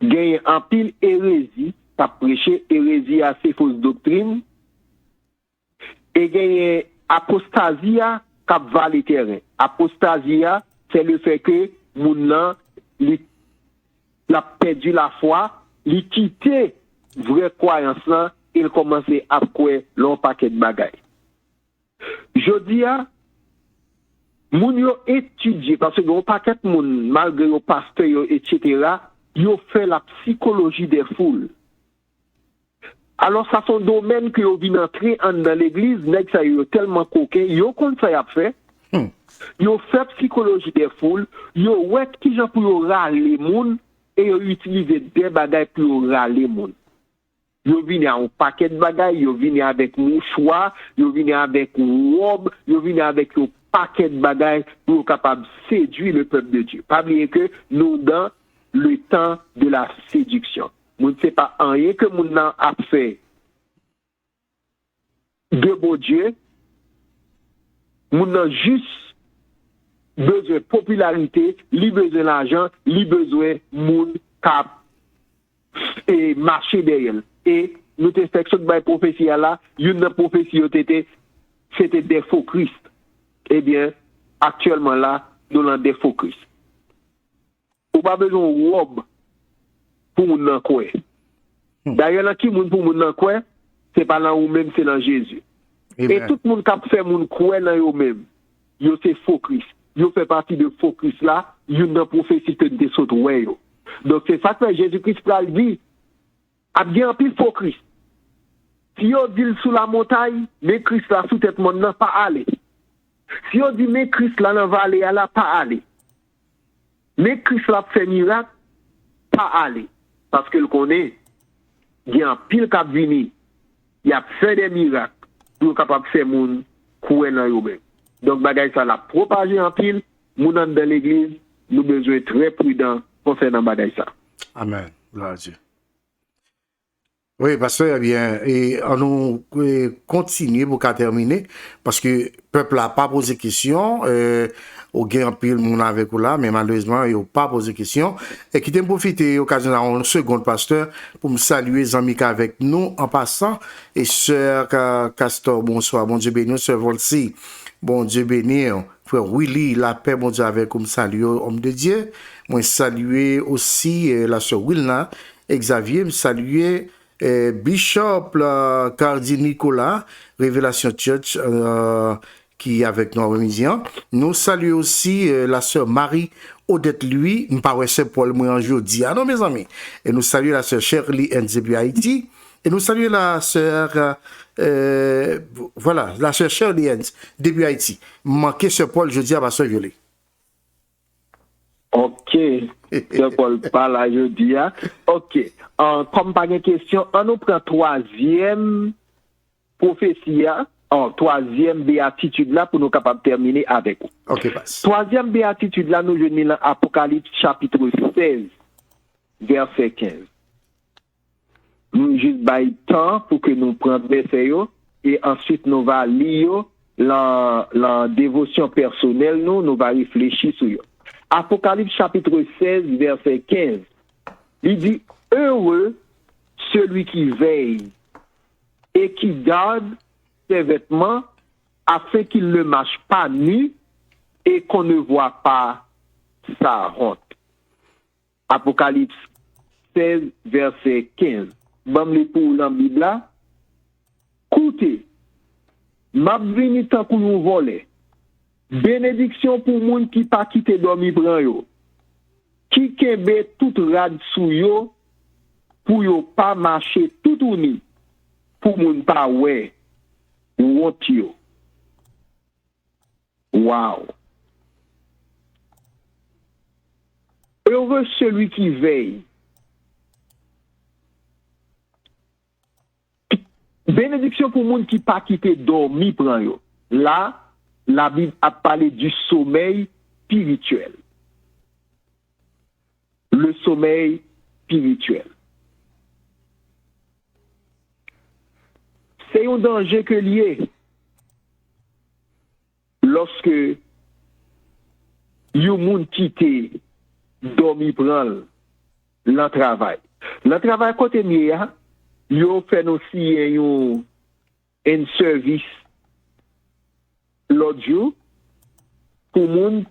Il y a un pile hérésie, qui a prêché hérésie à ses fausses doctrines, et il y a apostasia qui a valé terrain. Apostasia, c'est le fait que moun l'a perdu la foi, il quitté vraie croyance là, il commençait à croire l'on paquet de bagaille. Je dis à moun yo étudié parce que un paquet de moun malgré le pasteur etc. yo fait la psychologie des foules. Alors ça son domaine que yo vient entrer dans l'église, nèg ça yo tellement coquin, yo kon ça y a fait. Yo fait psychologie des foules, yo ouais qui gens pour yo râler moun et yo utiliser des bagages pour yo râler moun. Yo vini à un paquet de bagages, yo vini avec mouchoir, yo vini avec robe, yo vini avec un paquet de bagages pour capable séduire le peuple de Dieu. Pas oublier que nous dans le temps de la séduction. Moun ne sait pas rien que moun nan a fait de bon Dieu. Moun nan juste besoin de popularité, li besoin d'argent, li besoin moun cap et marcher derrière. Et nous te fait que cette prophétie là, une prophétie était c'était des faux Christ. Eh bien, actuellement là, nous avons des faux Christ. Ou pas besoin de robe pour moun nan quoi. D'ailleurs, là, qui moun pour moun nan quoi, c'est pas là ou même, c'est dans Jésus. Amen. Et tout le monde qui a fait moun quoi dans eux même, yo c'est faux Christ. Yo fait partie de faux Christ là, yo dans prophétie que des autres ouais yo. Donc c'est ça que Jésus-Christ pral dit, a bien pile faux Christ. Si yo dit sous la montagne, mais Christ là sous tête monde nan pas aller. Si yo dit mais Christ là dans vallée là pas aller. Mais Christ là fait miracle pas aller parce que le connaît, il y a un pile qui vini, il a fait des miracles pour capable faire moun couer dans yo même. Donc bagay ça la propager en pile, moun dans l'église, nous besoin être très prudent concernant bagay ça. Amen. Gloire à Dieu. Oui, pasteur, eh bien, et on nous continue pour qu'à terminer, parce que le peuple n'a pas posé question, au gain en pile, moun avec ou là, mais malheureusement, il n'a pas posé question. Et qui t'aime profiter, occasion là, une seconde, pasteur, pour me saluer, Zamika avec nous, en passant, et sœur Castor, bonsoir, bon Dieu béni, sœur Volsi, bon Dieu béni, frère Willy, la paix, bon Dieu avec, comme saluer, homme de Dieu. Moi, saluer aussi la sœur Wilna, Xavier, me saluer, Bishop Cardi Nicolas, Révélation Church, qui est avec nous aujourd'hui. Nous saluons aussi la sœur Marie Odette lui, nous pas c'est Paul moi en jeudi. Ah non mes amis. Et nous saluons la sœur Shirley depuis Haïti. Et nous saluons la sœur voilà, la sœur Shirley depuis Haïti. Manqué sœur Paul jeudi à la sœur Violet. Ok, Sœur Paul parle à jeudi. Ok, comme pas de question, on nous prend troisième prophétie, troisième béatitude là pour nous capables de terminer avec vous. Ok, passe. Troisième béatitude là, nous venons dans Apocalypse chapitre 16, verset 15. Nous juste bail temps pour que nous prenions verset et ensuite nous va lire la dévotion personnelle, nous va réfléchir sur eux. Apocalypse chapitre 16, verset 15. Il dit, heureux celui qui veille et qui garde ses vêtements afin qu'il ne marche pas nu et qu'on ne voit pas sa honte. Apocalypse 16, verset 15. Bam li pour la Bible. Écoutez, m'a venu tant pour nous voler. Bénédiction pour moun qui pas quitté dormi pran yo. Qui kembe tout rad sou yo pour yo pas marcher tout uni. Pour moun pas ouais honte yo. Wow. Heureux celui qui veille. Bénédiction pour moun qui pas quitté dormi pran yo. Là la Bible a parlé du sommeil spirituel. Le sommeil spirituel. C'est un danger que lié lorsque yon moun quitte dormi prend le travail. Le travail côté mieux, yon fait aussi un service l'autre jour, pour moun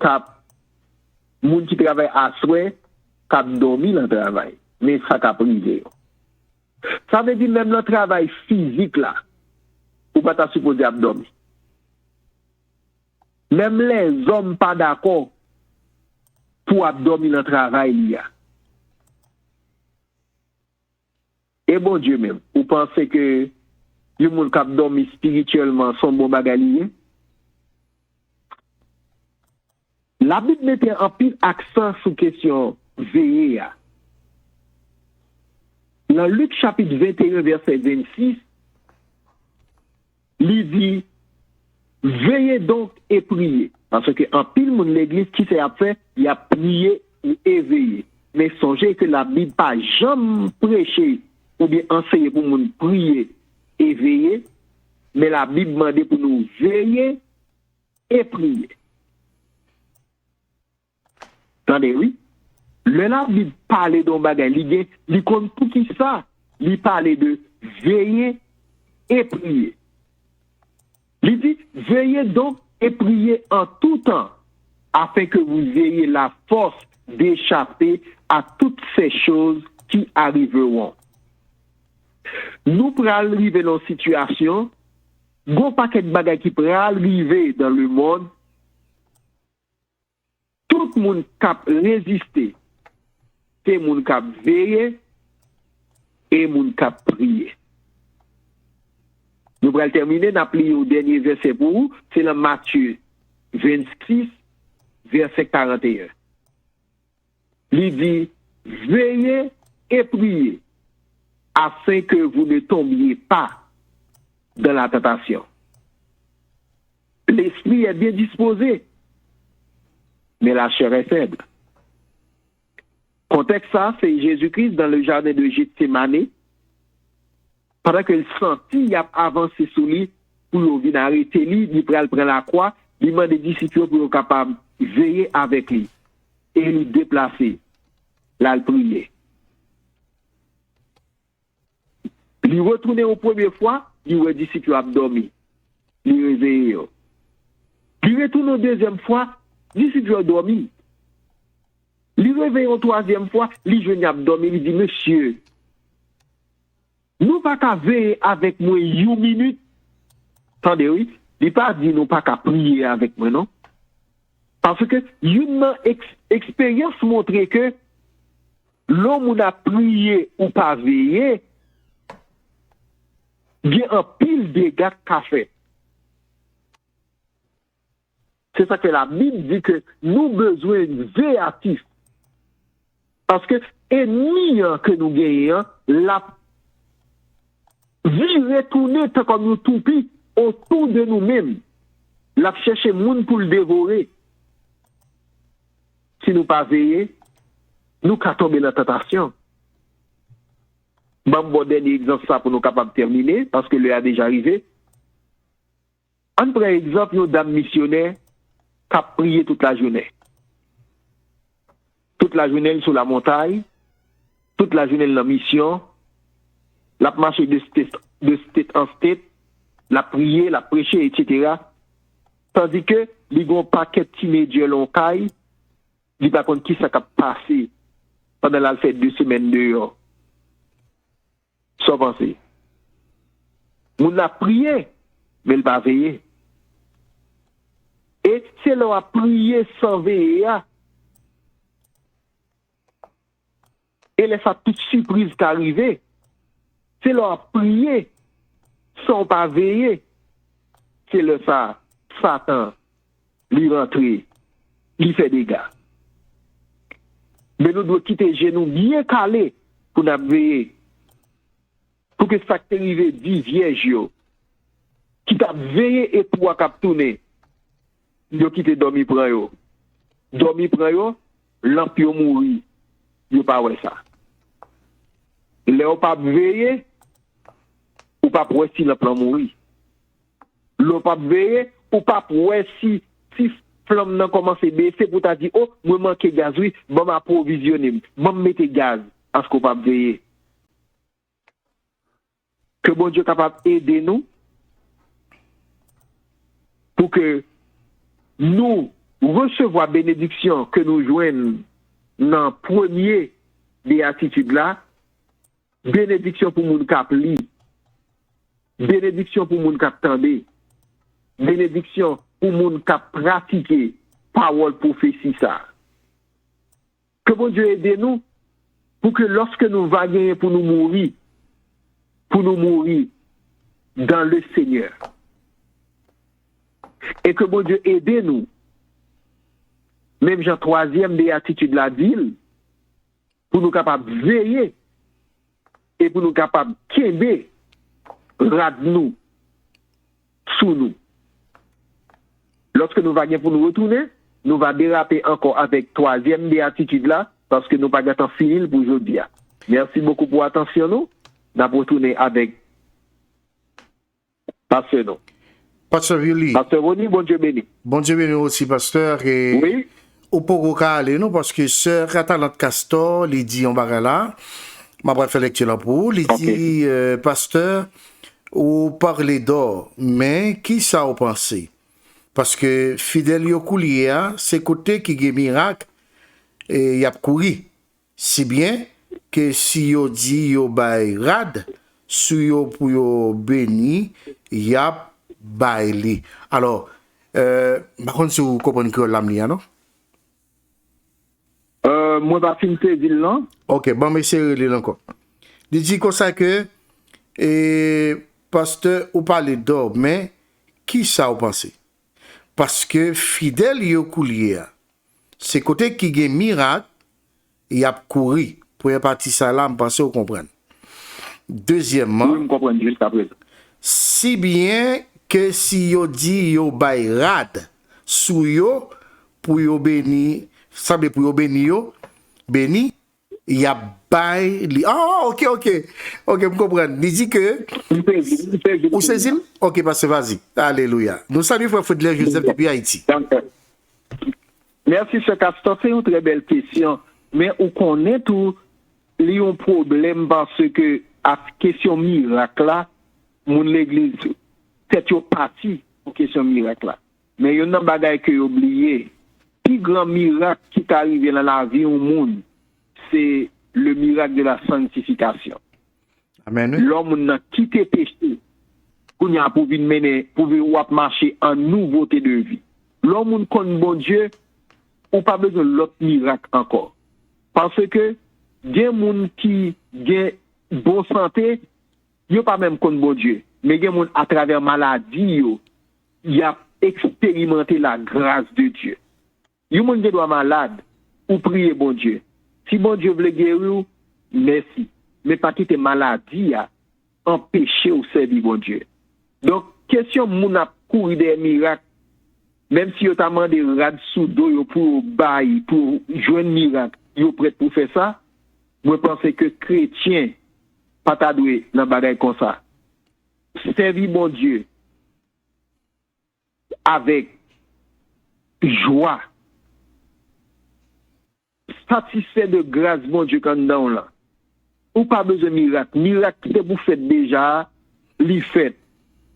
qui travaille à souhait, qui dormi dans le travail, mais ça qu'a privé. Ça veut dire même le travail physique là, ou pas ta supposé à dormir. Même les hommes pas d'accord pour abdominer dans le travail là. Et bon Dieu même, vous pensez que les gens qui abdominer spirituellement sont bon bagaliers? La Bible mettait un pile accent sur question veiller. Dans Luc chapitre 21, verset 26, il dit, veillez donc et priez. Parce que en pile mon l'église qui s'est fait, il a prié ou éveillé. Mais songez que la Bible pas jamais prêché ou bien enseigné pour nous prier et veiller, mais la Bible demande pour nous veiller et prier. Attendez, oui. La Bible parle d'un bagage, il compte tout qui ça. Il parle de veiller et prier. Il dit, veillez donc et priez en tout temps, afin que vous ayez la force d'échapper à toutes ces choses qui arriveront. Nous pourrons arriver dans une situation, gros paquet de bagages qui pourraient arriver dans le monde, tout le monde cap résister, c'est le monde cap veiller et le monde cap prier. Nous allons terminer, nous au dernier verset pour vous, c'est le Matthieu 26, verset 41. Il dit, veillez et priez, afin que vous ne tombiez pas dans la tentation. L'esprit est bien disposé, mais la chair est faible. Contexte ça, c'est Jésus-Christ dans le jardin de Gethsémane, pendant qu'il sentit, il a avancé sur lui pour venir arrêter lui, il prend la croix, il demande des disciples pour être capable de veiller avec lui et lui déplacer, là, le prier. Il retourne aux premières fois, il voit les disciples a dormi, il réveille. Il retourne aux deuxième fois, les disciples ont dormi. Il réveille aux troisième fois, les jeunes ont dormi, il dit, monsieur, nous pas qu'à veiller avec moi une minute. Attendez, oui. Il pas dit nous pas qu'à prier avec moi, non? Parce que une expérience montre que l'homme a prié ou pas veillé, il y a un pile de dégâts qu'a fait. C'est ça que la Bible dit que nous besoin de veiller actif. Parce que ennemi que nous gagnons, la vie retourner tant comme nous toupis autour de nous-mêmes. La chercher monde pour le dévorer. Si nous pas veiller, nous qu'à tomber dans la tentation. Bon dernier exemple ça pour nous capables de terminer parce que l'heure a déjà arrivé. On prend exemple une dame missionnaire qui a prié toute la journée. Toute la journée sur la montagne, toute la journée dans la mission. La marché de state en state, la prier, la prêcher, etc. Tandis que, les gros paquets de teenagers l'ont caille, ils par contre qui ça a passé pendant la fête 2 semaines dehors. Sans penser. On a prié, mais il va veiller. Et c'est là à prier sans veiller. Et là, ça toute surprise qui arrive. C'est leur prier sans pas veiller. C'est le ça, Satan, lui rentrer, lui fait des dégâts. Mais nous devons quitter genoux bien calés pour nous veiller. Pour que ça arrive dit vierge, qui t'a veillé et pour cap tourner. Yo quitter dormir prend yo. Dormir prend yo, lampe yo mouri. Yo pas ouais ça. Là, on pas veiller, ou pas pour si le plan mourir. L'on pas veiller, ou pas pour si flamme n'a commencé à baisser pour t'a dit, oh, moi manque gaz, oui, bon m'approvisionner, bon mettre gaz, à ce qu'on pas veiller. Que bon Dieu capable d'aider nous, pour que nous recevoir bénédiction que nous joignons dans premier des attitudes là, bénédiction pour moun kap li, bénédiction pour moun kap tande, bénédiction pour moun kap pratiquer parole prophétie ça. Que bon Dieu aide nous pour que lorsque nous vaguons pour nous mourir dans le Seigneur. Et que bon Dieu aide nous, même Jean 3e béatitude la ville, pour nous capables de veiller et pour nous capables de kembe, rad nous, sous nous. Lorsque nous allons pour nous retourner, nous allons déraper encore avec 3e béatitude là, parce que nous n'avons pas temps fini pour aujourd'hui. Merci beaucoup pour l'attention. Nous allons retourner avec Pasteur nous. Pasteur Willy. Pasteur Roni, bon Dieu béni. Bon Dieu béni aussi, pasteur. Et oui. Au Pogoka, allez, non, parce que sœur Catalante Castor, il dit, on va là, ma bref lecture là pour, il dit, pasteur, ou parler d'or, mais qui ça vous pensez? Parce que fidèle yo coulier, c'est côté qui est miracle et y a couru. Si bien que si yo dit yo bay rad, sou yo pour yo béni, y a baili. Alors, par contre, si vous comprenez que l'âme li, non? Moi, pas fin te dire là. Ok, bon, mais c'est relé encore. Il dit comme ça que, pasteur, ou parle d'or, mais qui ça vous pensez? Parce que fidèle yo coulier, c'est côté qui est miracle, il a couru. Pour y partir ça là, je pense que vous comprenez. Deuxièmement, Oui, je comprends jusqu'à présent. si bien que si yo dit yo bay rad sou yo pour yo béni, semble pour yo béni, y a bay li. Ah, ok, je comprends. Il dit que ou saisit? Ok, parce que vas-y. Alléluia. Nous saluons frère Frédéric Joseph depuis Haïti. Merci, ce Castor. C'est une très belle question. Mais on connaît tout, il y a un problème parce que, à question miracle là, mon l'église, c'est parti pour question miracle là. Mais il y a un bagage que oublié. Le plus grand miracle qui est arrivé dans la vie au monde, c'est le miracle de la sanctification. Amen. L'homme n'a quitté péché pour venir mener, pour venir marcher en nouveauté de vie. L'homme connaît bon Dieu, ou pas besoin de l'autre miracle encore. Parce que, il y a des gens qui ont bonne santé, ils n'ont pas même connaît bon Dieu. Mais il y a des gens à travers maladie, ils ont expérimenté la grâce de Dieu. Il y a des gens qui sont malades, ou prier bon Dieu. Si bon Dieu veut guérir, merci. Mais pas quitter maladie, empêcher ou servir bon Dieu. Donc, question moun a courir des miracles, même si vous avez demandé rad sous dos pour bailler, pour jouer un miracle, vous êtes prêt pour faire ça, moi pense que chrétien, pas ta doué dans bagaille comme ça. Servir bon Dieu avec joie, satisfait de grâce bon Dieu quand dans là. Ou pas besoin de miracle. Miracle que vous faites déjà, l'y fait.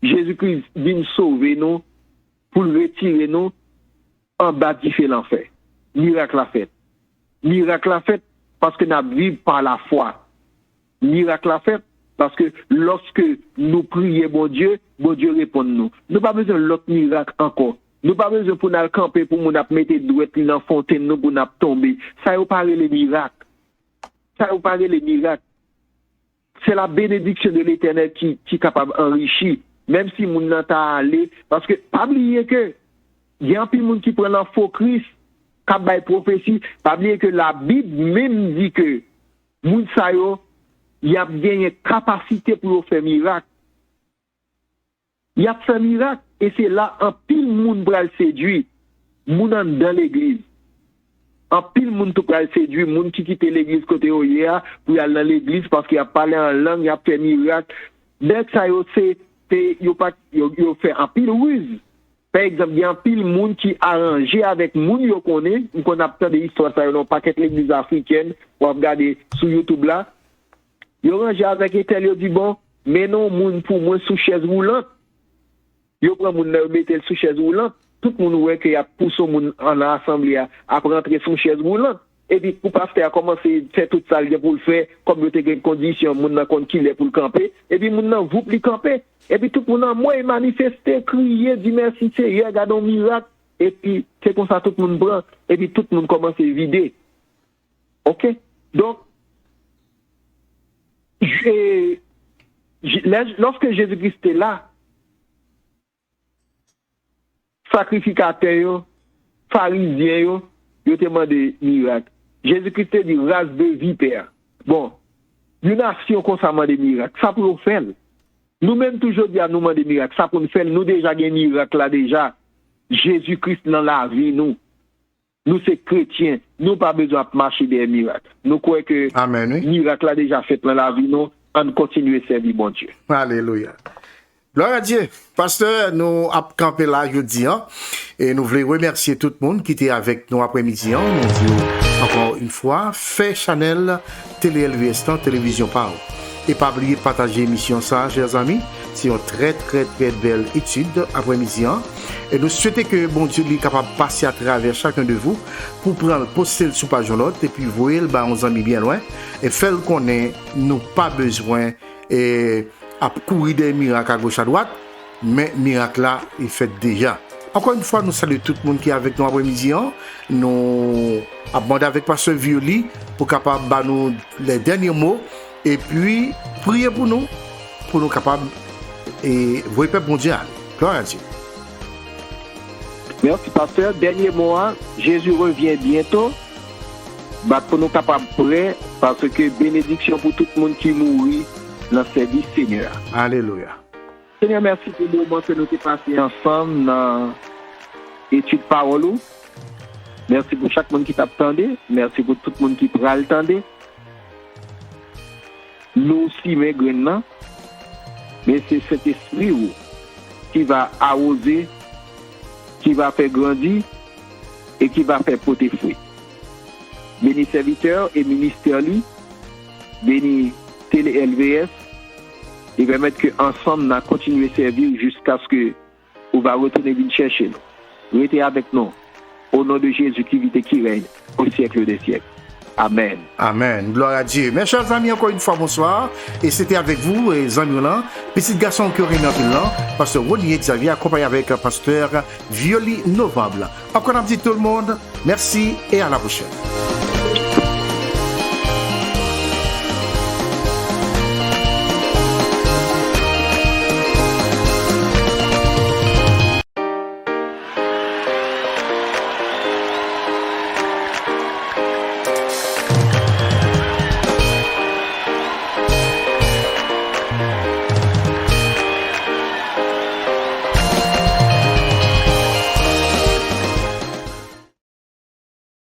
Jésus-Christ vient sauver nous pour retirer nous en bas du feu l'enfer. Miracle la fait. Miracle la fait parce que nous vivons par la foi. Miracle la fait parce que lorsque nous prions bon Dieu répond nous. Nous pas besoin de l'autre miracle encore. Nous pas besoin pour nous camper pour nous mettre douette dans la fontaine nous pour nous tomber. Ça y parler les miracles. Ça y parler les miracles. C'est la bénédiction de l'Éternel qui est capable d'enrichir. Même si moun nan ta allé, parce que pas oublier que il y a un peu de monde qui prend un faux Christ, qui bay prophétie, pas oublier que la Bible même dit que moun sa yo y a gagné capacité pour faire miracle. Il a fait miracle et c'est là un pile monde pral séduit, moun dans l'église. En pile monde tout pral séduit, monde qui quitte l'église côté hier pour aller dans l'église parce qu'il a parlé en langue, il a fait miracle. Dès que ça yo c'est yo fait un pile ruse. Par exemple, il y a un pile monde qui arrangé avec monde yo connaît, on a plein d'histoires ça dans paquet l'église africaine, ou regarder sur YouTube là. Yo arrangé avec etel yo dit bon, mais non monde pour moi sous chaise roulante. Yo prend monde mettre sous chaise roulante, tout le monde voit qu'il y a poussé monde en assemblée à rentrer sous chaise roulante. Et puis, pour pasteur a commencé à faire tout ça pour le faire, comme il y a des conditions, moun nan kon qu'il est pour le camper. Et puis, moun nan vous pour le camper. Et puis, tout le monde, moi, manifesté, crié, dit merci, Seigneur, regardons miracle. Et puis, c'est comme ça, tout le monde prend. Et puis, tout le monde commence à vider. OK? Donc, lorsque Jésus-Christ était là, sacrificateur, pharisien, il a demandé miracle. Jésus-Christ dit race de vipère. Bon, une nation constamment des miracles. Ça pour nous faire. Nous-mêmes toujours dire nous des miracles. Ça pour nous faire. Nous déjà des miracles là déjà. Jésus-Christ dans la vie nous. Nous c'est chrétiens. Nous pas besoin de marcher des miracles. Nous croyons que Amen, oui. miracle là déjà fait dans la vie nous. On continue à servir bon Dieu. Alléluia. Gloire à Dieu. Pasteur, nous avons campé là jeudi, et nous voulons remercier tout le monde qui était avec nous après-midi. Nous disons encore une fois, fait Chanel, Télé LVS, Télévision Pau. Et pas oublier de partager l'émission ça, chers amis. C'est une très, très, très belle étude après-midi. Et nous souhaitons que bon Dieu soit capable de passer à travers chacun de vous pour prendre poster sur page l'autre et puis voir on amis bien loin et faire qu'on ait nous pas besoin et à courir des miracles à gauche à droite, mais miracle là il fait déjà. Encore une fois, nous saluons tout le monde qui est avec nous après-midi. Nous abondons avec Pasteur Violi pour capable de nous les derniers mots et puis prier pour nous capables et vous peuple mondial. Gloire à Dieu. Merci, pasteur. Dernier mot, Jésus revient bientôt. Pour nous capables prêts, parce que bénédiction pour tout le monde qui mourit dans le service Seigneur. Alléluia. Seigneur, merci pour le moment que nous avons passé ensemble dans l'étude parole. Merci pour chaque monde qui t'attendait. Merci pour tout le monde qui pourra l'attendre. Nous aussi, mais mais c'est cet esprit qui va arroser, qui va faire grandir et qui va faire porter fruit. Béni serviteur et ministère lui, béni Télé LVS, et permettre que ensemble nous continuer à servir jusqu'à ce que on va retourner venir chercher nous. Restez avec nous. Au nom de Jésus qui vit et qui règne au siècle des siècles. Amen. Amen. Gloire à Dieu. Mes chers amis, encore une fois, bonsoir. Et c'était avec vous, les amis là, petit garçon qui aurait là, pasteur Ronier Xavier, accompagné avec pasteur Violi Novable. Encore un petit tout le monde. Merci et à la prochaine.